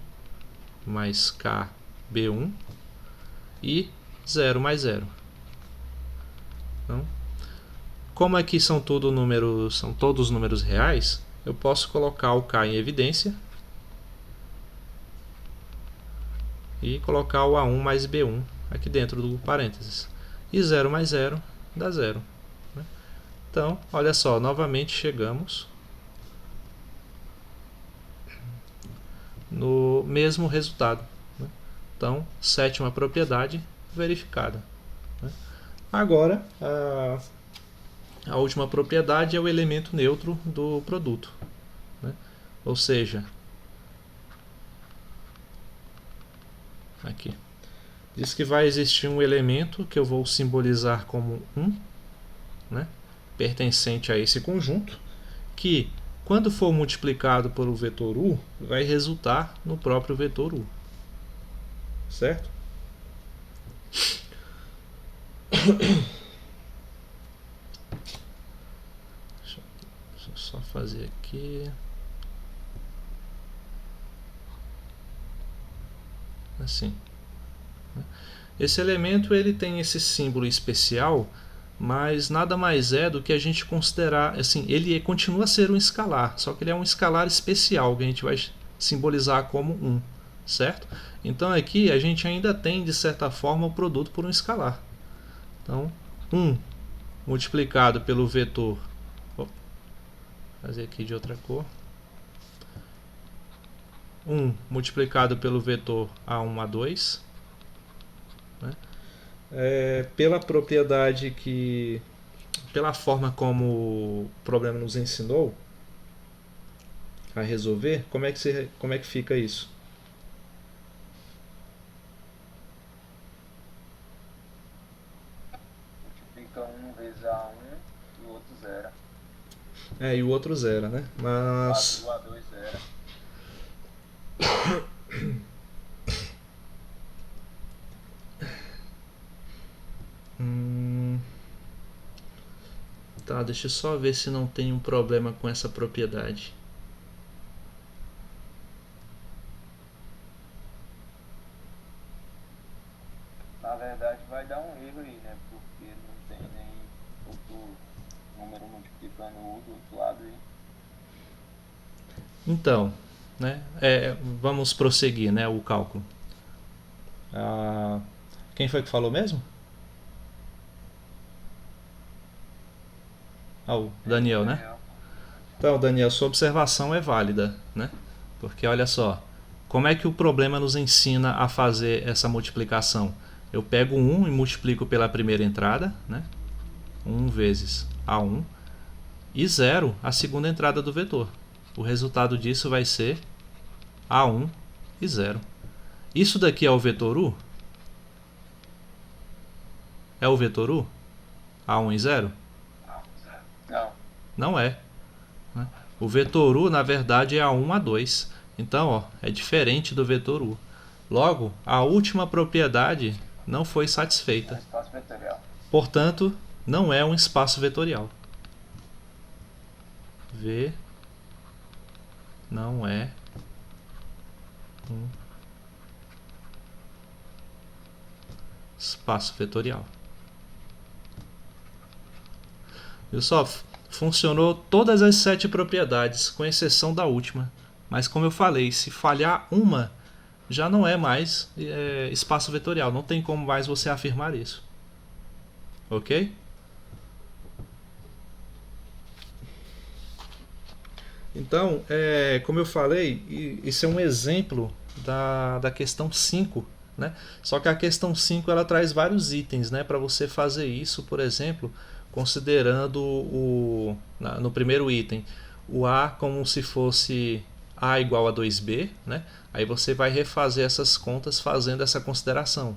mais KB1 e 0 mais 0. Então, como aqui são todos números reais, eu posso colocar o K em evidência e colocar o A1 mais B1 aqui dentro do parênteses. E 0 mais 0 dá 0. Então, olha só, novamente chegamos no mesmo resultado. Então, sétima propriedade verificada. Agora, a última propriedade é o elemento neutro do produto. Ou seja, aqui, diz que vai existir um elemento que eu vou simbolizar como 1, pertencente a esse conjunto, que, quando for multiplicado pelo vetor U, vai resultar no próprio vetor U. Certo? Deixa eu só fazer aqui. Assim. Esse elemento ele tem esse símbolo especial, mas nada mais é do que a gente considerar, assim, ele continua a ser um escalar, só que ele é um escalar especial, que a gente vai simbolizar como 1, certo? Então aqui a gente ainda tem, de certa forma, o produto por um escalar. Então, 1 multiplicado pelo vetor, vou fazer aqui de outra cor, 1 multiplicado pelo vetor A1, A2, pela propriedade que, pela forma como o problema nos ensinou a resolver, como é que fica isso? Multiplica 1 vezes A1 e o outro 0. E o outro 0, né? Mas O A2 0. Tá, deixa eu só ver se não tem um problema com essa propriedade. Na verdade vai dar um erro aí, né? Porque não tem nem outro número multiplicando o do outro lado aí. Então, vamos prosseguir, o cálculo. Quem foi que falou mesmo? O Daniel, né? Então, Daniel, sua observação é válida, né? Porque olha só, como é que o problema nos ensina a fazer essa multiplicação? Eu pego 1 e multiplico pela primeira entrada, 1 vezes A1, e 0 a segunda entrada do vetor. O resultado disso vai ser A1 e 0. Isso daqui é o vetor U? É o vetor U? A1 e 0? Não. Não é. O vetor U, na verdade, é A1, A2. Então, é diferente do vetor U. Logo, a última propriedade não foi satisfeita. Espaço vetorial. Portanto, não é um espaço vetorial. V não é um espaço vetorial. Viu só? Funcionou todas as 7 propriedades, com exceção da última. Mas como eu falei, se falhar uma, já não é mais espaço vetorial. Não tem como mais você afirmar isso. Ok? Então, como eu falei, isso é um exemplo da questão 5. Né? Só que a questão 5 ela traz vários itens, né, para você fazer isso, por exemplo, considerando no primeiro item o A como se fosse A igual a 2B, né? Aí você vai refazer essas contas fazendo essa consideração,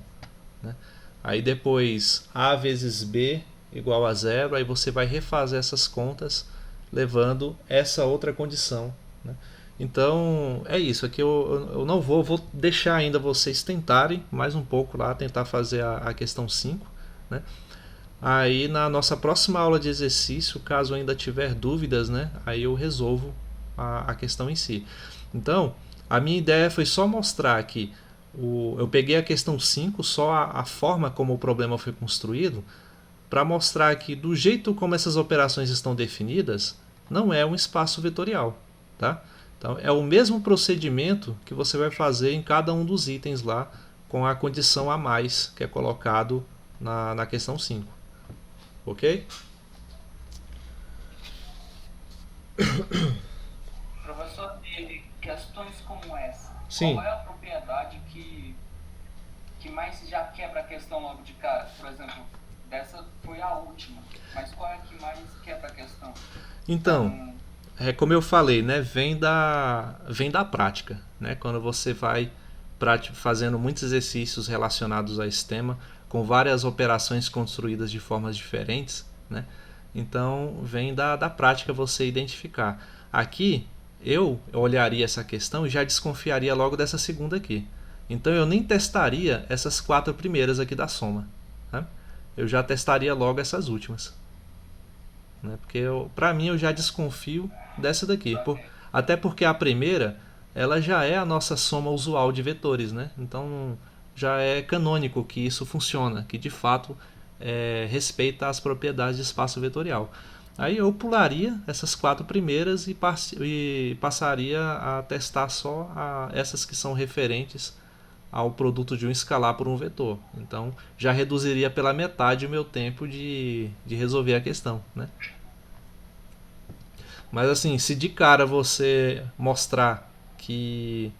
né? Aí depois A vezes B igual a 0, aí você vai refazer essas contas levando essa outra condição, né? Então é isso, aqui eu não vou deixar ainda vocês tentarem mais um pouco lá, tentar fazer a questão 5, né? Aí na nossa próxima aula de exercício, caso ainda tiver dúvidas, né, aí eu resolvo a questão em si. Então, a minha ideia foi só mostrar que eu peguei a questão 5, só a forma como o problema foi construído, para mostrar que do jeito como essas operações estão definidas, não é um espaço vetorial. Tá? Então, é o mesmo procedimento que você vai fazer em cada um dos itens lá, com a condição a mais que é colocado na questão 5. Ok? Professor, e questões como essa, Sim. qual é a propriedade que mais já quebra a questão logo de cara? Por exemplo, dessa foi a última, mas qual é a que mais quebra a questão? Então, como eu falei, né, vem da prática. Né? Quando você vai fazendo muitos exercícios relacionados a esse tema, com várias operações construídas de formas diferentes, né? Então vem da prática você identificar. Aqui eu olharia essa questão e já desconfiaria logo dessa segunda aqui. Então eu nem testaria essas 4 primeiras aqui da soma. Né? Eu já testaria logo essas últimas. Né? Porque para mim eu já desconfio dessa daqui. Até porque a primeira ela já é a nossa soma usual de vetores. Né? Então já é canônico que isso funciona, que de fato respeita as propriedades de espaço vetorial. Aí eu pularia essas 4 primeiras e passaria a testar só essas que são referentes ao produto de um escalar por um vetor. Então já reduziria pela metade o meu tempo de resolver a questão. Né? Mas assim, se de cara você mostrar que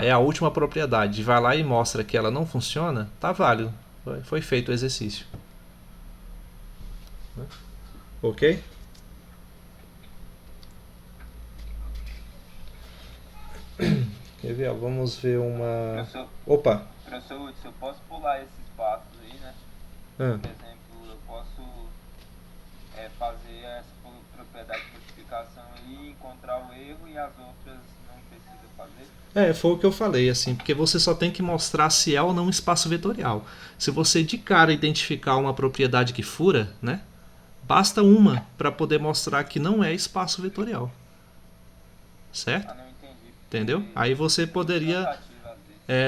é a última propriedade, vai lá e mostra que ela não funciona, tá válido. Foi feito o exercício. Ok? Quer ver? Vamos ver uma. Opa! Professor Hudson, eu posso pular esses passos aí, né? Por exemplo, eu posso fazer essa propriedade de multiplicação aí, encontrar o erro e as outras não precisa fazer? Foi o que eu falei, assim, porque você só tem que mostrar se é ou não um espaço vetorial. Se você de cara identificar uma propriedade que fura, né? Basta uma para poder mostrar que não é espaço vetorial. Certo? Não entendi. Entendeu? Aí você poderia.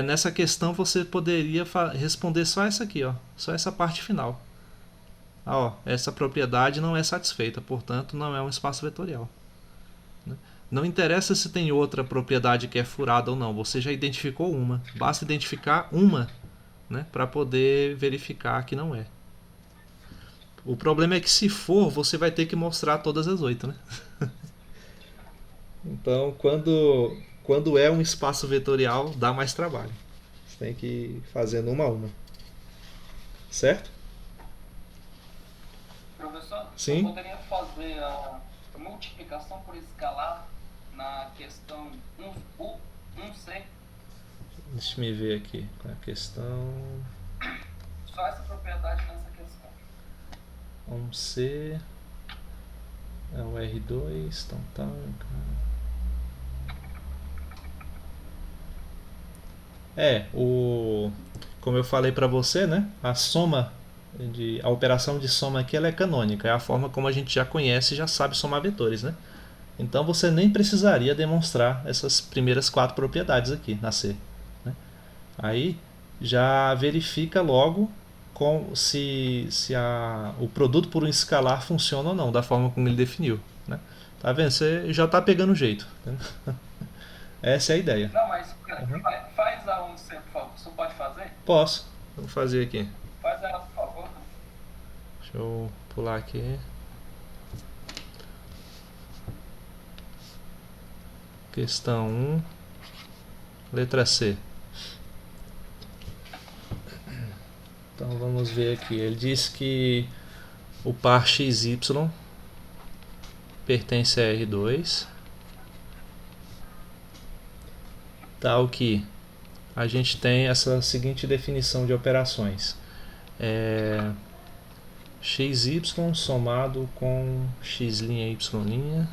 Nessa questão você poderia responder só essa aqui, ó. Só essa parte final. Essa propriedade não é satisfeita, portanto não é um espaço vetorial. Não interessa se tem outra propriedade que é furada ou não, você já identificou uma. Basta identificar uma, né, para poder verificar que não é. O problema é que se for, você vai ter que mostrar todas as 8, né? Então, quando é um espaço vetorial, dá mais trabalho. Você tem que ir fazendo uma a uma. Certo? Professor, Sim? eu poderia fazer a multiplicação por escalar na questão 1C? Deixa eu ver aqui. Qual é a questão? Só essa propriedade nessa questão. 1C. É o R2. Então. Como eu falei para você, né? A operação de soma aqui ela é canônica, é a forma como a gente já conhece e já sabe somar vetores, né? Então você nem precisaria demonstrar essas primeiras 4 propriedades aqui na C. Né? Aí já verifica logo se o produto por um escalar funciona ou não, da forma como ele definiu. Né? Tá vendo? Você já está pegando o jeito. Né? Essa é a ideia. Não, mas faz a 1C, por favor. Você pode fazer? Posso. Vou fazer aqui. Faz ela, por favor. Deixa eu pular aqui. Questão 1, letra C. Então vamos ver aqui. Ele diz que o par XY pertence a R2. Tal que a gente tem essa seguinte definição de operações. XY somado com X' Y'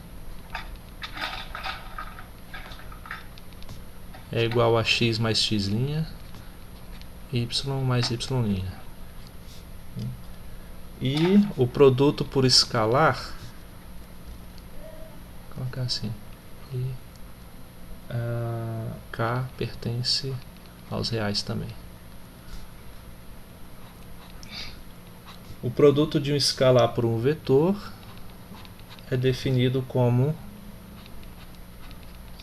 é igual a X mais X', Y mais Y'. E o produto por escalar, vou colocar assim, e K pertence aos reais também. O produto de um escalar por um vetor é definido como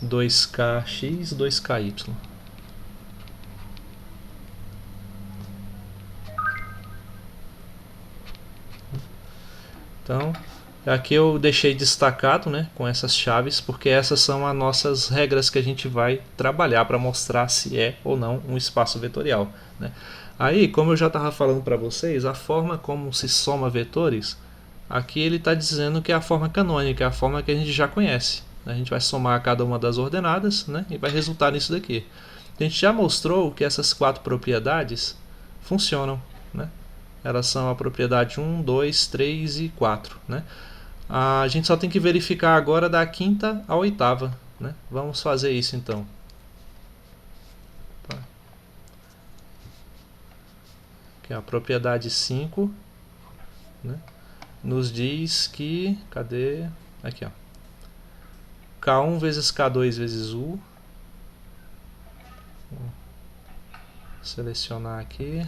2kx, 2ky. Então, aqui eu deixei destacado, né, com essas chaves, porque essas são as nossas regras que a gente vai trabalhar para mostrar se é ou não um espaço vetorial, né. Aí, como eu já estava falando para vocês, a forma como se soma vetores, aqui ele está dizendo que é a forma canônica, é a forma que a gente já conhece. A gente vai somar cada uma das ordenadas, né, e vai resultar nisso daqui. A gente já mostrou que essas 4 propriedades funcionam, né? Elas são a propriedade 1, 2, 3 e 4, né? A gente só tem que verificar agora da quinta à oitava, né? Vamos fazer isso então. Tá. Aqui, a propriedade 5, né, nos diz que... Cadê? Aqui, ó. K1 vezes K2 vezes U. Vou selecionar aqui.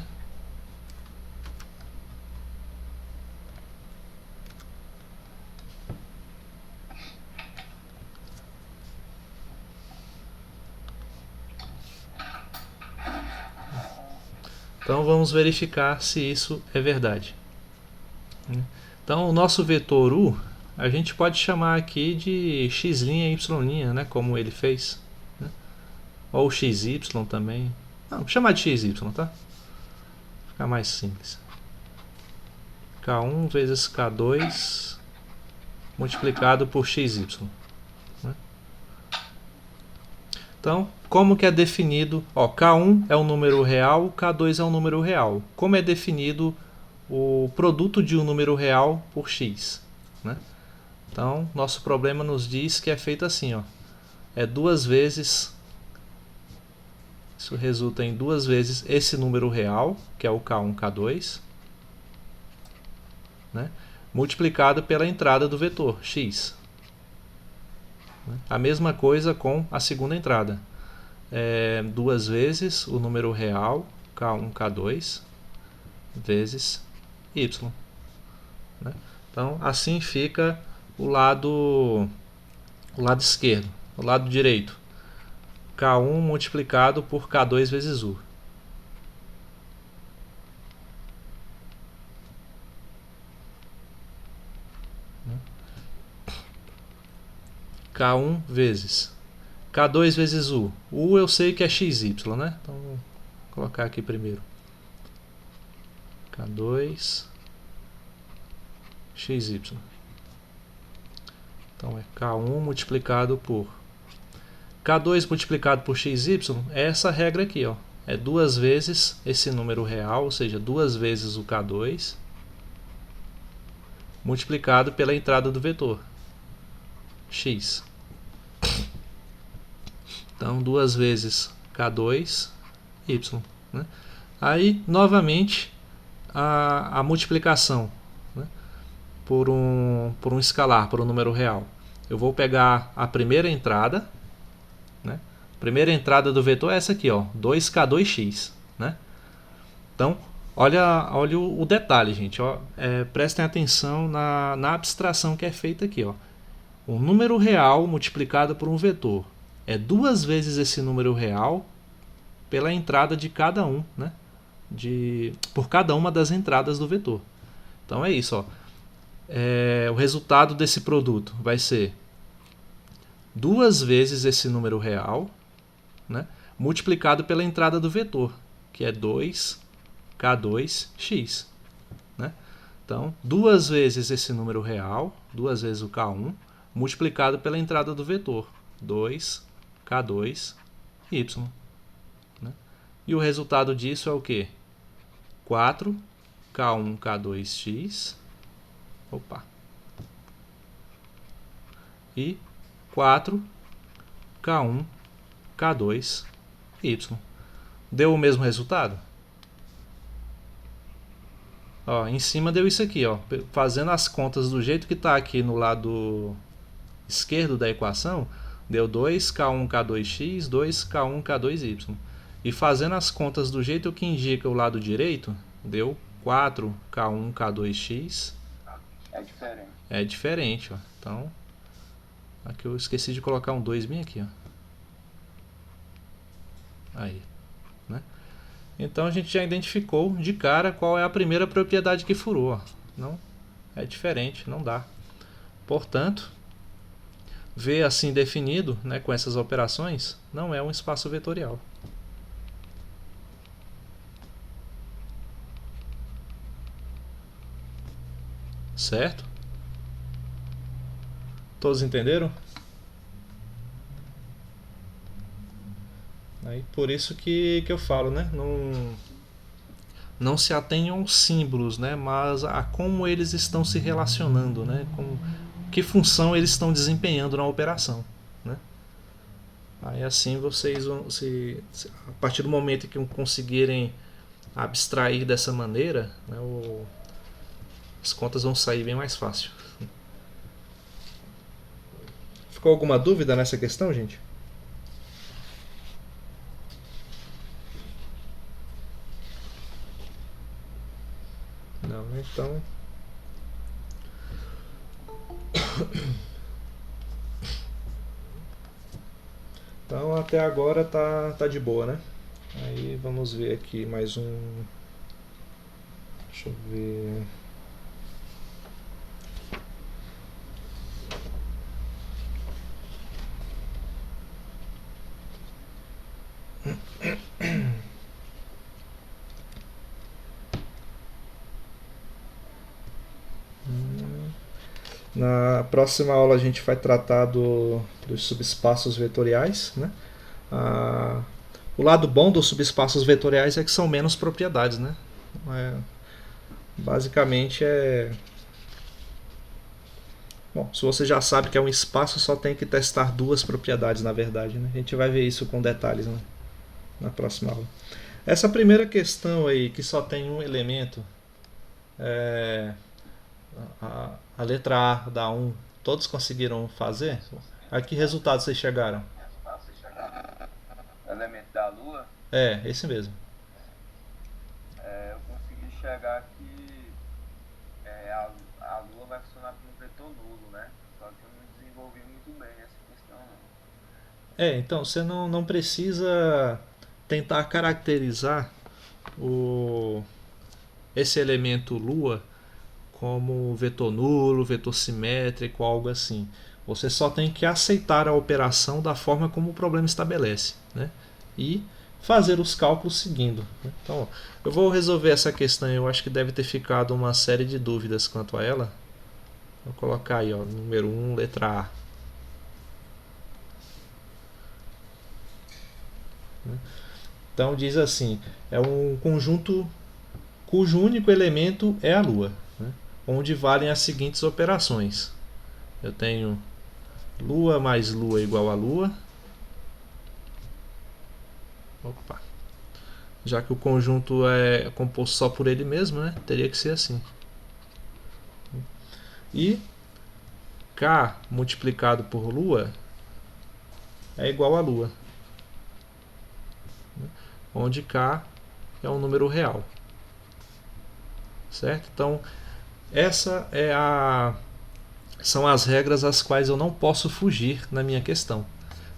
Então vamos verificar se isso é verdade. Então o nosso vetor U, a gente pode chamar aqui de x' e y', né, como ele fez, né? Ou xy também. Não, vou chamar de xy, tá? Ficar mais simples. K1 vezes K2 multiplicado por xy, né? Então, como que é definido? Ó, K1 é um número real, K2 é um número real. Como é definido o produto de um número real por x, né? Então, nosso problema nos diz que é feito assim, ó. É 2 vezes... Isso resulta em 2 vezes esse número real, que é o K1, K2, né, multiplicado pela entrada do vetor, x. A mesma coisa com a segunda entrada. 2 vezes o número real, K1, K2, vezes y. Né? Então, assim fica o lado esquerdo. O lado direito, K1 multiplicado por K2 vezes U. K1 vezes K2 vezes U. U eu sei que é XY, né? Então vou colocar aqui primeiro. K2 XY. Então é K1 multiplicado por K2 multiplicado por XY é essa regra aqui, ó. É 2 vezes esse número real, ou seja, 2 vezes o K2 multiplicado pela entrada do vetor x. Então, 2 vezes K2 y, né? Aí, novamente, a multiplicação, né, por um escalar, por um número real. Eu vou pegar a primeira entrada, né? A primeira entrada do vetor é essa aqui, ó, 2k2x, né? Então, olha o detalhe, gente. Ó, prestem atenção na abstração que é feita aqui, ó. Um número real multiplicado por um vetor é 2 vezes esse número real pela entrada de cada um, né? Por cada uma das entradas do vetor. Então é isso, ó. O resultado desse produto vai ser 2 vezes esse número real, né, multiplicado pela entrada do vetor, que é 2k2x. Né? Então, 2 vezes esse número real, 2 vezes o k1, multiplicado pela entrada do vetor, 2k2y. Né? E o resultado disso é o quê? 4k1, k2x. Opa. E 4k1, k2y. Deu o mesmo resultado? Ó, em cima deu isso aqui, ó. Fazendo as contas do jeito que está aqui no lado esquerdo da equação, deu 2K1K2x, 2K1K2y. E fazendo as contas do jeito que indica o lado direito, deu 4K1K2x. É diferente. É diferente, ó. Então, aqui eu esqueci de colocar um 2 bem aqui, ó. Aí, né? Então a gente já identificou de cara qual é a primeira propriedade que furou, ó. Não é diferente, não dá. Portanto, V assim definido, né, com essas operações, não é um espaço vetorial. Certo? Todos entenderam? Aí, por isso que eu falo, né? Não se atenham aos símbolos, né? Mas a como eles estão se relacionando, né? Com que função eles estão desempenhando na operação, né? Aí assim vocês vão a partir do momento que conseguirem abstrair dessa maneira, né, as contas vão sair bem mais fácil. Ficou alguma dúvida nessa questão, gente? Não, então. Então até agora tá de boa, né? Aí vamos ver aqui mais um. Deixa eu ver. Na próxima aula a gente vai tratar dos subespaços vetoriais, né? O lado bom dos subespaços vetoriais é que são menos propriedades, né? Basicamente é... Bom, se você já sabe que é um espaço, só tem que testar duas propriedades, na verdade, né? A gente vai ver isso com detalhes, né, na próxima aula. Essa primeira questão aí, que só tem um elemento, a letra A da 1, todos conseguiram fazer? A que resultado vocês chegaram? O elemento da Lua? É, esse mesmo. Eu consegui chegar que a Lua vai funcionar como um vetor nulo, né? Só que eu não desenvolvi muito bem essa questão, não. Então você não precisa tentar caracterizar esse elemento Lua como vetor nulo, vetor simétrico, algo assim. Você só tem que aceitar a operação da forma como o problema estabelece, né? E fazer os cálculos seguindo. Então, eu vou resolver essa questão. Eu acho que deve ter ficado uma série de dúvidas quanto a ela. Vou colocar aí, ó, número 1, letra A. Então diz assim, é um conjunto cujo único elemento é a Lua, né, onde valem as seguintes operações. Eu tenho Lua mais Lua igual a Lua. Opa. Já que o conjunto é composto só por ele mesmo, né, teria que ser assim. E K multiplicado por Lua é igual a Lua, onde K é um número real. Certo? Então, essa são as regras às quais eu não posso fugir na minha questão.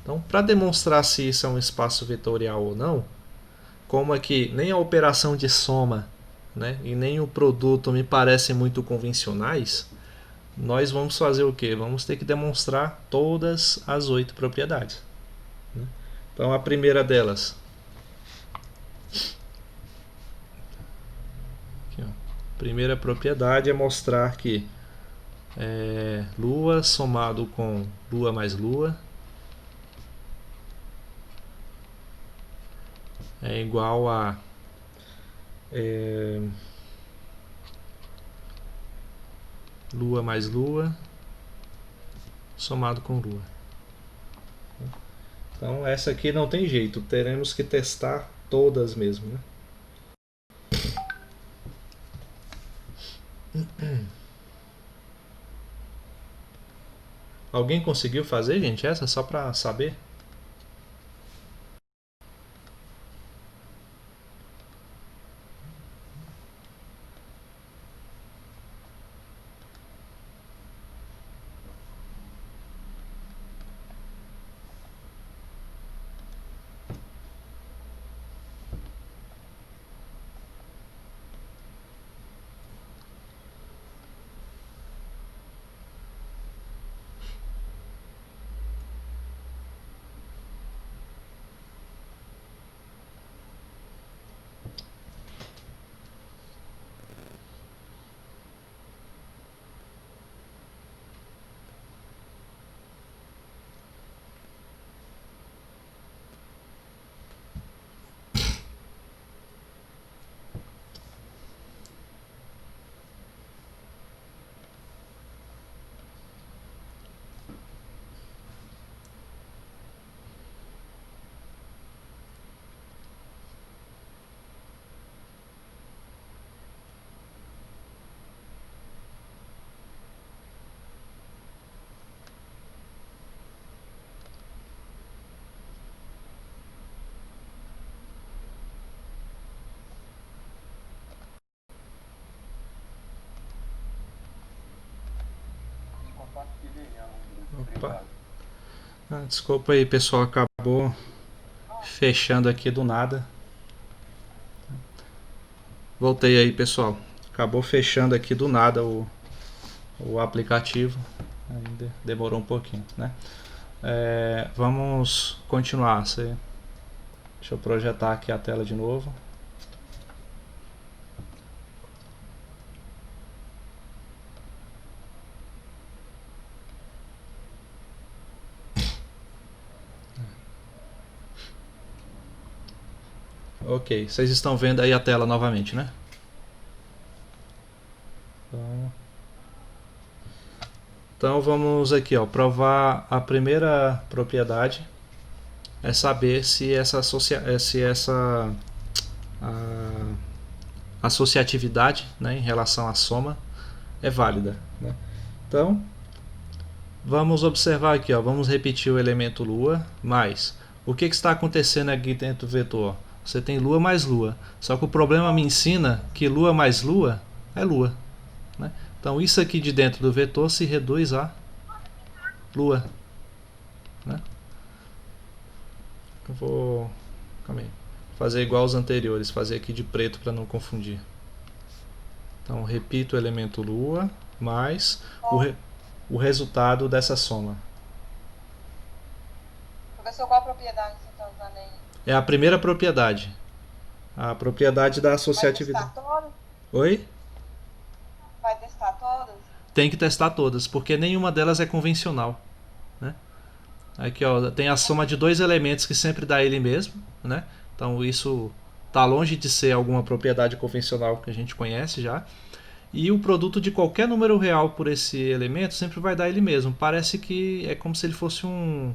Então, para demonstrar se isso é um espaço vetorial ou não, como aqui nem a operação de soma, né, e nem o produto me parecem muito convencionais, nós vamos fazer o quê? Vamos ter que demonstrar todas as 8 propriedades. Então, a primeira delas... Primeira propriedade é mostrar que Lua somado com Lua mais Lua é igual a Lua mais Lua somado com Lua. Então essa aqui não tem jeito, teremos que testar todas mesmo, né? Alguém conseguiu fazer, gente, essa só para saber? Opa. Desculpa aí, pessoal, acabou fechando aqui do nada. Voltei aí, pessoal. Acabou fechando aqui do nada o aplicativo. Ainda demorou um pouquinho, né? Vamos continuar. Deixa eu projetar aqui a tela de novo. Ok, vocês estão vendo aí a tela novamente, né? Então vamos aqui, ó, provar a primeira propriedade é saber se essa associatividade, né, em relação à soma é válida, né? Então vamos observar aqui, ó, vamos repetir o elemento lua mais o que está acontecendo aqui dentro do vetor. Você tem lua mais lua, só que o problema me ensina que lua mais lua é lua, né? Então isso aqui de dentro do vetor se reduz a lua, né? Eu vou fazer igual aos anteriores, fazer aqui de preto para não confundir. Então repito o elemento lua mais o resultado dessa soma. Professor, qual propriedade você está usando aí? É a primeira propriedade. A propriedade da associatividade. Vai testar todas? Oi? Vai testar todas? Tem que testar todas, porque nenhuma delas é convencional, né? Aqui, ó, tem a soma de dois elementos que sempre dá ele mesmo, né? Então isso está longe de ser alguma propriedade convencional que a gente conhece já. E o produto de qualquer número real por esse elemento sempre vai dar ele mesmo. Parece que é como se ele fosse o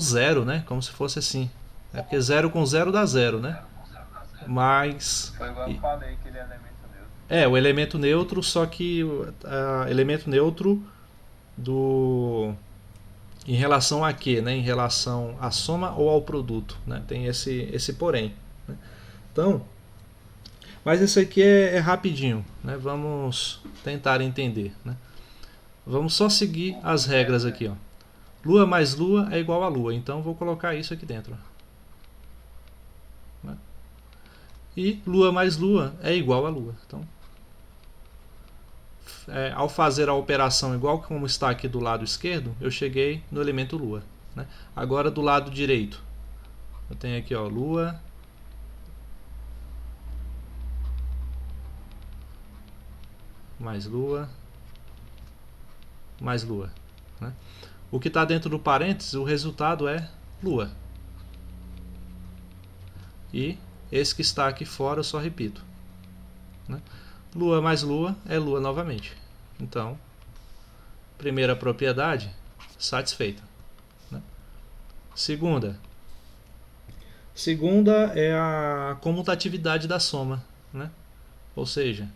zero, né? Como se fosse assim. É porque zero com zero dá zero, né? Mas... Foi igual eu falei, que ele é elemento neutro. É, o elemento neutro, só que elemento neutro em relação a quê, né? Em relação à soma ou ao produto, né? Tem esse porém, né? Então, mas esse aqui é rapidinho, né? Vamos tentar entender, né? Vamos só seguir as regras aqui, ó. Lua mais lua é igual a lua, então vou colocar isso aqui dentro, né? E lua mais lua é igual a lua. Então, ao fazer a operação igual como está aqui do lado esquerdo, eu cheguei no elemento lua, né? Agora do lado direito, eu tenho aqui, ó, lua mais lua mais lua, né? O que está dentro do parênteses, o resultado é lua. E esse que está aqui fora eu só repito, né? Lua mais lua é lua novamente. Então, primeira propriedade satisfeita, né? Segunda é a comutatividade da soma, né? Ou seja,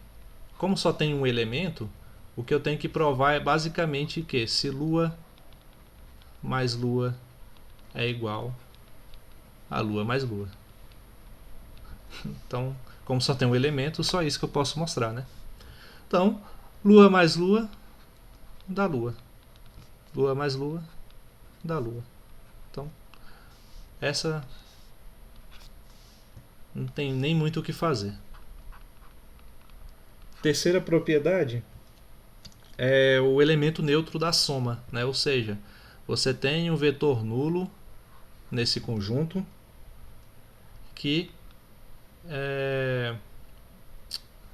como só tem um elemento, o que eu tenho que provar é basicamente que se lua mais lua é igual a lua mais lua. Então, como só tem um elemento, só isso que eu posso mostrar, né? Então, lua mais lua dá lua. Lua mais lua dá lua. Então, essa não tem nem muito o que fazer. Terceira propriedade é o elemento neutro da soma, né? Ou seja, você tem um vetor nulo nesse conjunto que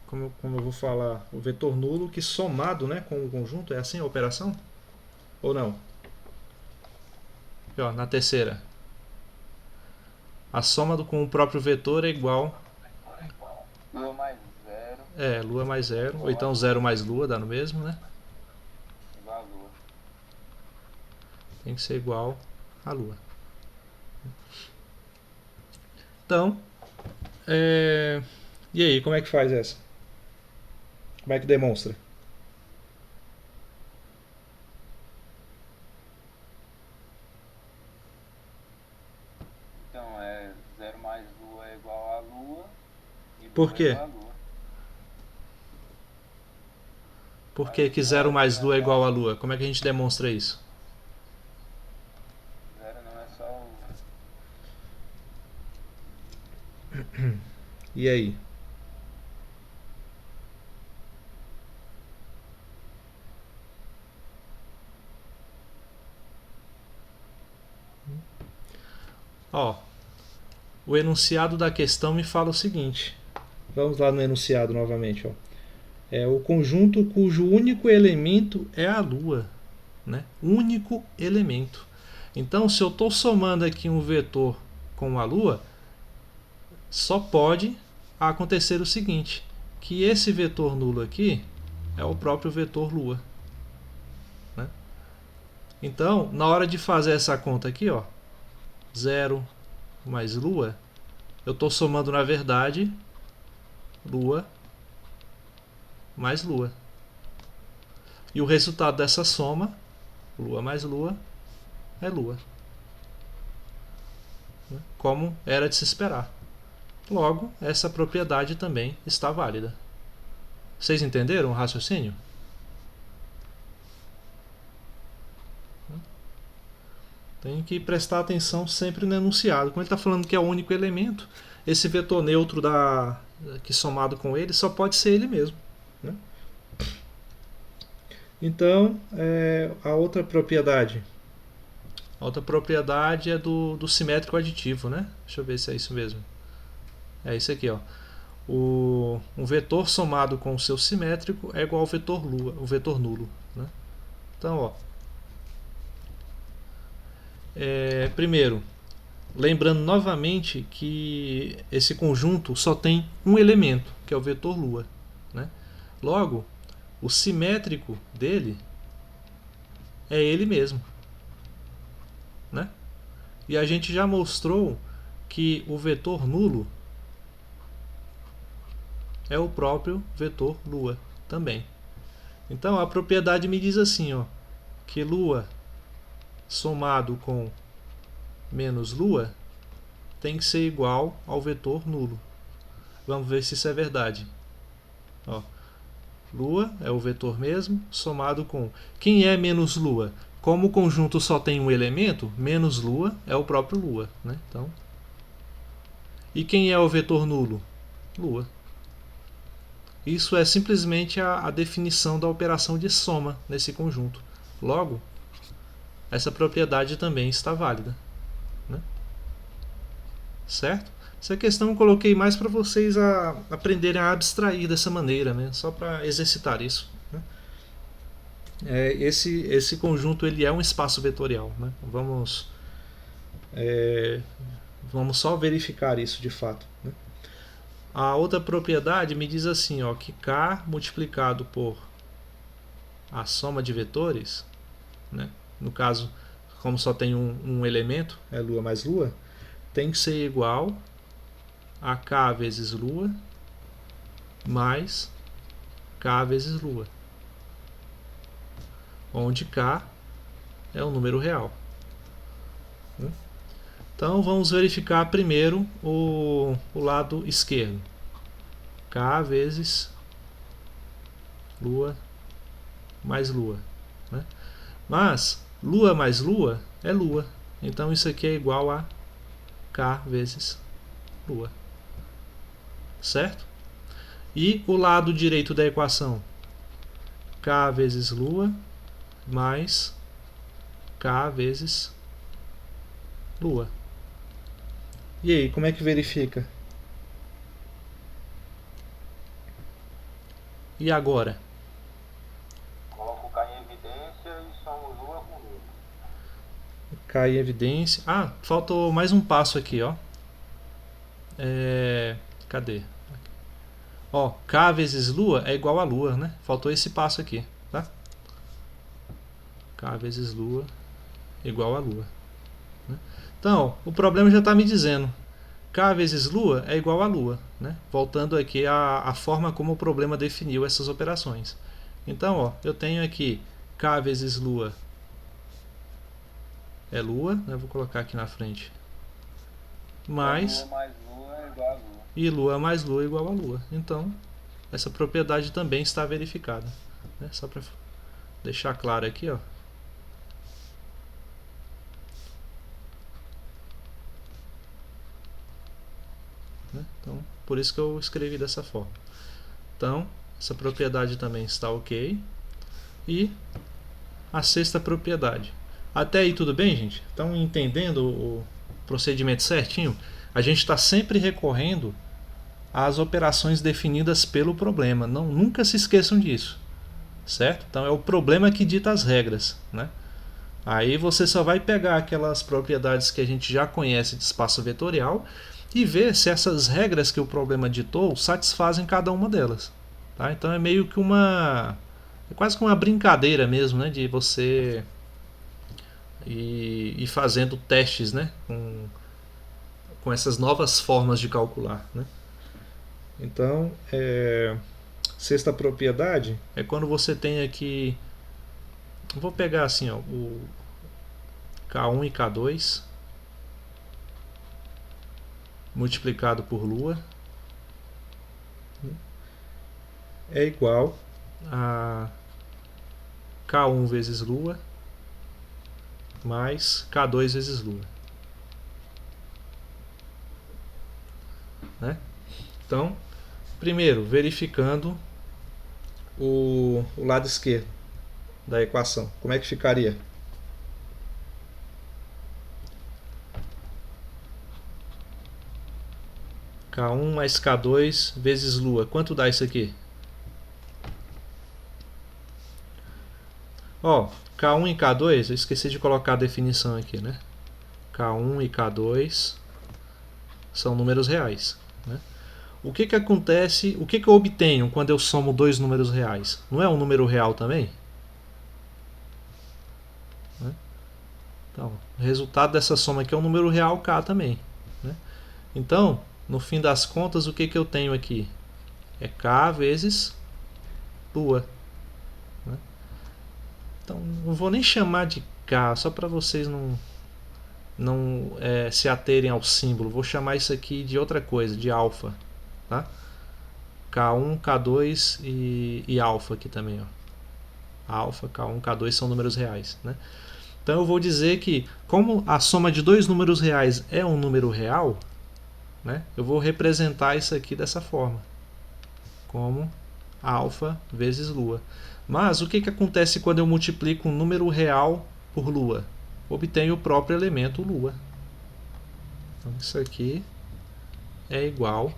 como eu vou falar, o vetor nulo que somado, né, com o conjunto, é assim a operação? Ou não? Aqui, ó, na terceira, a soma com o próprio vetor é igual Lua mais zero. Lua mais zero, ou então zero mais lua dá no mesmo, né? Igual a lua. Tem que ser igual a lua. Então, e aí, como é que faz essa? Como é que demonstra? Então, 0 mais lua é igual a lua. E Por lua quê? É igual a lua. Por que 0 mais lua é igual a lua? Como é que a gente demonstra isso? 0 não é só o... E aí? Ó, o enunciado da questão me fala o seguinte. Vamos lá no enunciado novamente. Ó. É o conjunto cujo único elemento é a lua. Né? Único elemento. Então, se eu estou somando aqui um vetor com a lua, só pode acontecer o seguinte, que esse vetor nulo aqui é o próprio vetor lua. Né? Então, na hora de fazer essa conta aqui, ó, 0 mais lua, eu estou somando, na verdade, lua mais lua. E o resultado dessa soma, lua mais lua, é lua. Como era de se esperar. Logo, essa propriedade também está válida. Vocês entenderam o raciocínio? Tem que prestar atenção sempre no enunciado. Como ele está falando que é o único elemento, esse vetor neutro que somado com ele só pode ser ele mesmo. Né? Então, a outra propriedade. A outra propriedade é do simétrico aditivo, né? Deixa eu ver se é isso mesmo. É isso aqui, ó. Um vetor somado com o seu simétrico é igual ao vetor lua, o vetor nulo. Né? Então, ó. Primeiro, lembrando novamente que esse conjunto só tem um elemento, que é o vetor lua. Né? Logo, o simétrico dele é ele mesmo. Né? E a gente já mostrou que o vetor nulo é o próprio vetor lua também. Então a propriedade me diz assim, ó, que lua somado com menos lua tem que ser igual ao vetor nulo. Vamos ver se isso é verdade. Ó, lua é o vetor mesmo, somado com... Quem é menos lua? Como o conjunto só tem um elemento, menos lua é o próprio lua. Né? Então, e quem é o vetor nulo? Lua. Isso é simplesmente a definição da operação de soma nesse conjunto. Logo, essa propriedade também está válida. Né? Certo? Essa questão eu coloquei mais para vocês aprenderem a abstrair dessa maneira, né? Só para exercitar isso. Né? Esse conjunto ele é um espaço vetorial. Né? Vamos só verificar isso de fato. Né? A outra propriedade me diz assim, ó, que K multiplicado por a soma de vetores, né? No caso, como só tem um elemento, é lua mais lua, tem que ser igual a K vezes lua mais K vezes Lua, onde K é um número real. Então vamos verificar primeiro o lado esquerdo. K vezes Lua mais Lua, né? Mas Lua mais Lua é Lua. Então isso aqui é igual a K vezes Lua. Certo? E o lado direito da equação? K vezes Lua mais K vezes Lua. E aí, como é que verifica? E agora? Coloco o K em evidência e somo Lua com Lua. K em evidência. Ah, faltou mais um passo aqui, ó. Cadê? Ó, K vezes Lua é igual a Lua, né? Faltou esse passo aqui, tá? K vezes Lua igual a Lua, né? Então, o problema já está me dizendo. K vezes Lua é igual a Lua, né? Voltando aqui à forma como o problema definiu essas operações. Então, ó, eu tenho aqui K vezes Lua é Lua, né? Vou colocar aqui na frente. Mais Lua mais Lua é igual a Lua. E Lua mais Lua é igual a Lua. Então, essa propriedade também está verificada, né? Só para deixar claro aqui, ó. Então, por isso que eu escrevi dessa forma. Então, essa propriedade também está ok. E a sexta propriedade. Até aí tudo bem, gente? Estão entendendo o procedimento certinho? A gente está sempre recorrendo às operações definidas pelo problema. Nunca se esqueçam disso. Certo? Então é o problema que dita as regras, né? Aí você só vai pegar aquelas propriedades que a gente já conhece de espaço vetorial e ver se essas regras que o problema ditou satisfazem cada uma delas. Tá? Então é meio que é quase que uma brincadeira mesmo, né? De você ir fazendo testes, né? Com essas novas formas de calcular, né? Então, sexta propriedade é quando você tem aqui, vou pegar assim, ó, o K1 e K2 multiplicado por Lua é igual a K1 vezes Lua mais K2 vezes Lua, né? Então, primeiro, verificando o lado esquerdo da equação. Como é que ficaria? K1 mais K2 vezes Lua. Quanto dá isso aqui? Ó, K1 e K2, eu esqueci de colocar a definição aqui, né? K1 e K2 são números reais, né? O que acontece, o que eu obtenho quando eu somo dois números reais? Não é um número real também? Né? Então, o resultado dessa soma aqui é um número real K também, né? Então, no fim das contas, o que eu tenho aqui? É K vezes Lua, né? Então, não vou nem chamar de K, só para vocês não se aterem ao símbolo. Vou chamar isso aqui de outra coisa, de alfa, tá? K1, K2 e alfa aqui também, ó. Alfa, K1, K2 são números reais, né? Então eu vou dizer que, como a soma de dois números reais é um número real, né, eu vou representar isso aqui dessa forma, como alfa vezes Lua. Mas o que acontece quando eu multiplico um número real por Lua? Obtenho o próprio elemento Lua. Então isso aqui é igual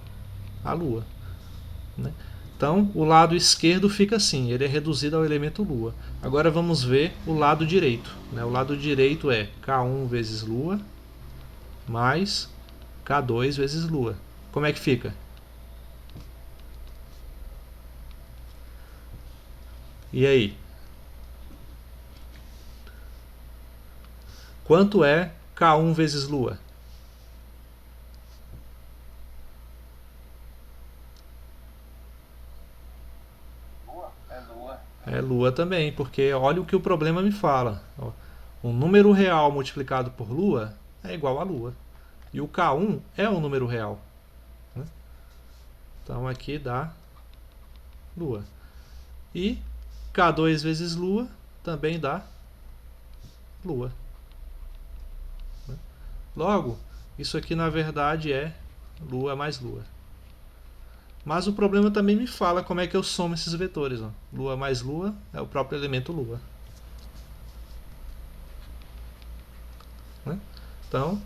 a Lua, né? Então o lado esquerdo fica assim, ele é reduzido ao elemento Lua. Agora vamos ver o lado direito, né? O lado direito é K1 vezes Lua mais K2 vezes Lua. Como é que fica? E aí? Quanto é K1 vezes Lua? Lua É Lua também, porque olha o que o problema me fala. Um número real multiplicado por Lua é igual a Lua. E o K1 é um número real. Né? Então aqui dá Lua. E K2 vezes Lua também dá Lua. Né? Logo, isso aqui na verdade é Lua mais Lua. Mas o problema também me fala como é que eu somo esses vetores. Ó. Lua mais Lua é o próprio elemento Lua. Né? Então,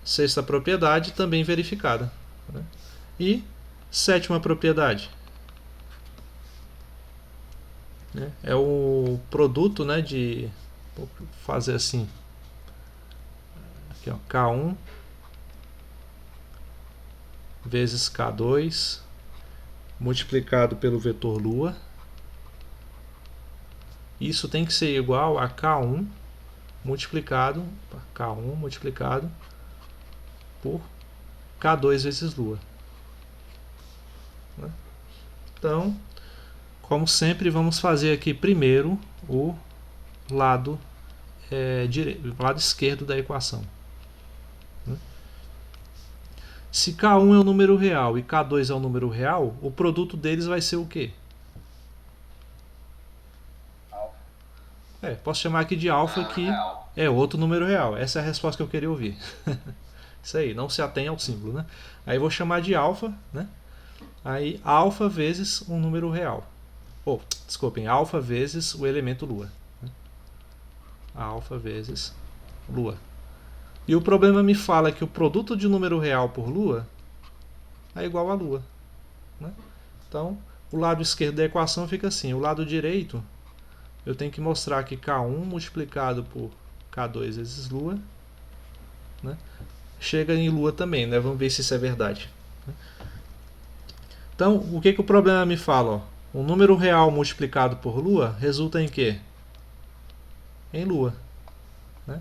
sexta propriedade também verificada. Né? E sétima propriedade. Né? É o produto, né, de... Vou fazer assim. Aqui, ó, K1 vezes K2 multiplicado pelo vetor Lua. Isso tem que ser igual a K1 multiplicado por K2 vezes Lua. Né? Então, como sempre, vamos fazer aqui primeiro o lado, o lado esquerdo da equação. Né? Se K1 é um número real e K2 é um número real, o produto deles vai ser o quê? Posso chamar aqui de alfa, que é outro número real. Essa é a resposta que eu queria ouvir. Isso aí, não se atém ao símbolo. Né? Aí vou chamar de alfa, né? Aí alfa vezes um número real. Desculpem, alfa vezes o elemento Lua. Né? Alfa vezes Lua. E o problema me fala que o produto de número real por Lua é igual a Lua. Né? Então, o lado esquerdo da equação fica assim. O lado direito, eu tenho que mostrar que K1 multiplicado por K2 vezes Lua, né, chega em Lua também. Né? Vamos ver se isso é verdade. Então, o que o problema me fala? Ó? Um número real multiplicado por Lua resulta em quê? Em Lua. Né?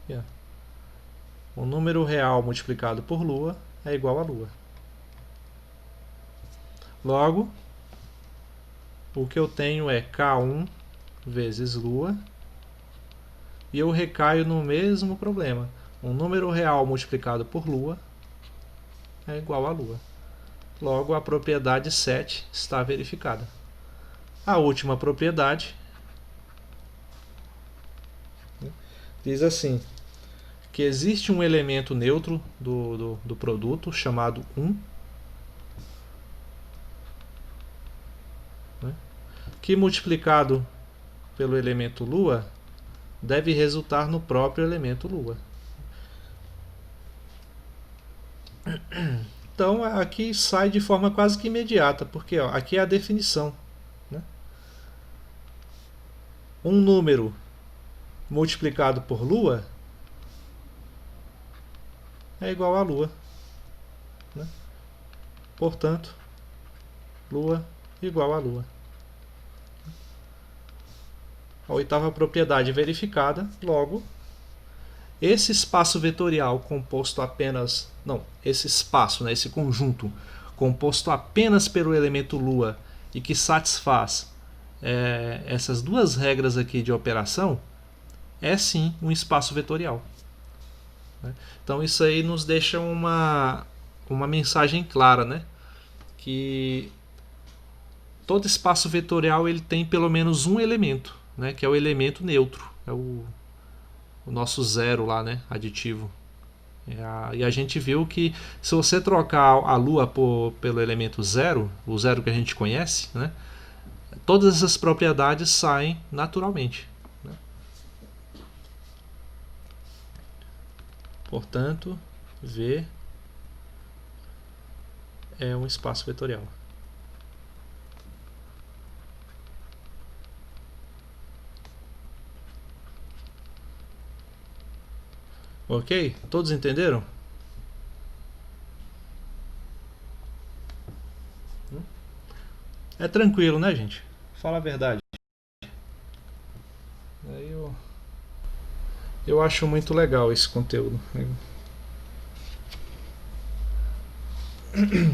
Aqui, ó. Um número real multiplicado por Lua é igual a Lua. Logo, o que eu tenho é K1 vezes Lua. E eu recaio no mesmo problema. Um número real multiplicado por Lua é igual a Lua. Logo, a propriedade 7 está verificada. A última propriedade diz assim, que existe um elemento neutro do produto chamado 1, né, que multiplicado pelo elemento Lua deve resultar no próprio elemento Lua. Então aqui sai de forma quase que imediata, porque ó, aqui é a definição. Né? Um número multiplicado por Lua é igual a Lua. Né? Portanto, Lua igual a Lua. A oitava propriedade verificada, logo, esse espaço vetorial composto apenas... Não, esse espaço, né, esse conjunto composto apenas pelo elemento Lua e que satisfaz essas duas regras aqui de operação, é sim um espaço vetorial. Né? Então isso aí nos deixa uma mensagem clara, né? Que todo espaço vetorial ele tem pelo menos um elemento, né? Que é o elemento neutro, é o nosso zero lá, né? Aditivo. E a gente viu que se você trocar a Lua pelo elemento zero, o zero que a gente conhece, né? Todas essas propriedades saem naturalmente. Né? Portanto, V é um espaço vetorial. Ok? Todos entenderam? É tranquilo, né, gente? Fala a verdade. Eu acho muito legal esse conteúdo.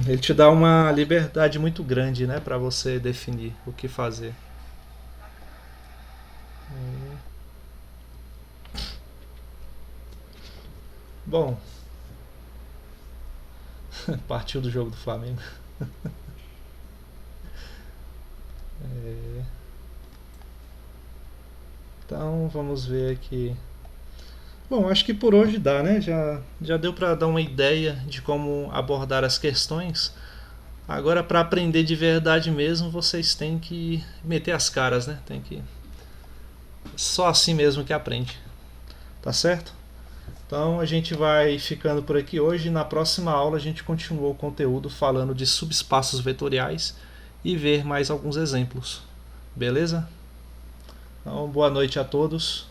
Ele te dá uma liberdade muito grande, né, para você definir o que fazer. Bom, partiu do jogo do Flamengo. Então vamos ver aqui. Bom, acho que por hoje dá, né? Já deu para dar uma ideia de como abordar as questões. Agora, para aprender de verdade mesmo, vocês têm que meter as caras, né? Tem que só assim mesmo que aprende. Tá certo? Então a gente vai ficando por aqui hoje. Na próxima aula a gente continua o conteúdo falando de subespaços vetoriais e ver mais alguns exemplos. Beleza? Então, boa noite a todos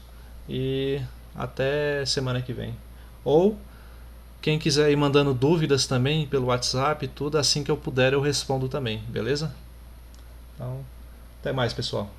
e até semana que vem. Ou quem quiser ir mandando dúvidas também pelo WhatsApp, tudo assim que eu puder eu respondo também, beleza? Então, até mais, pessoal.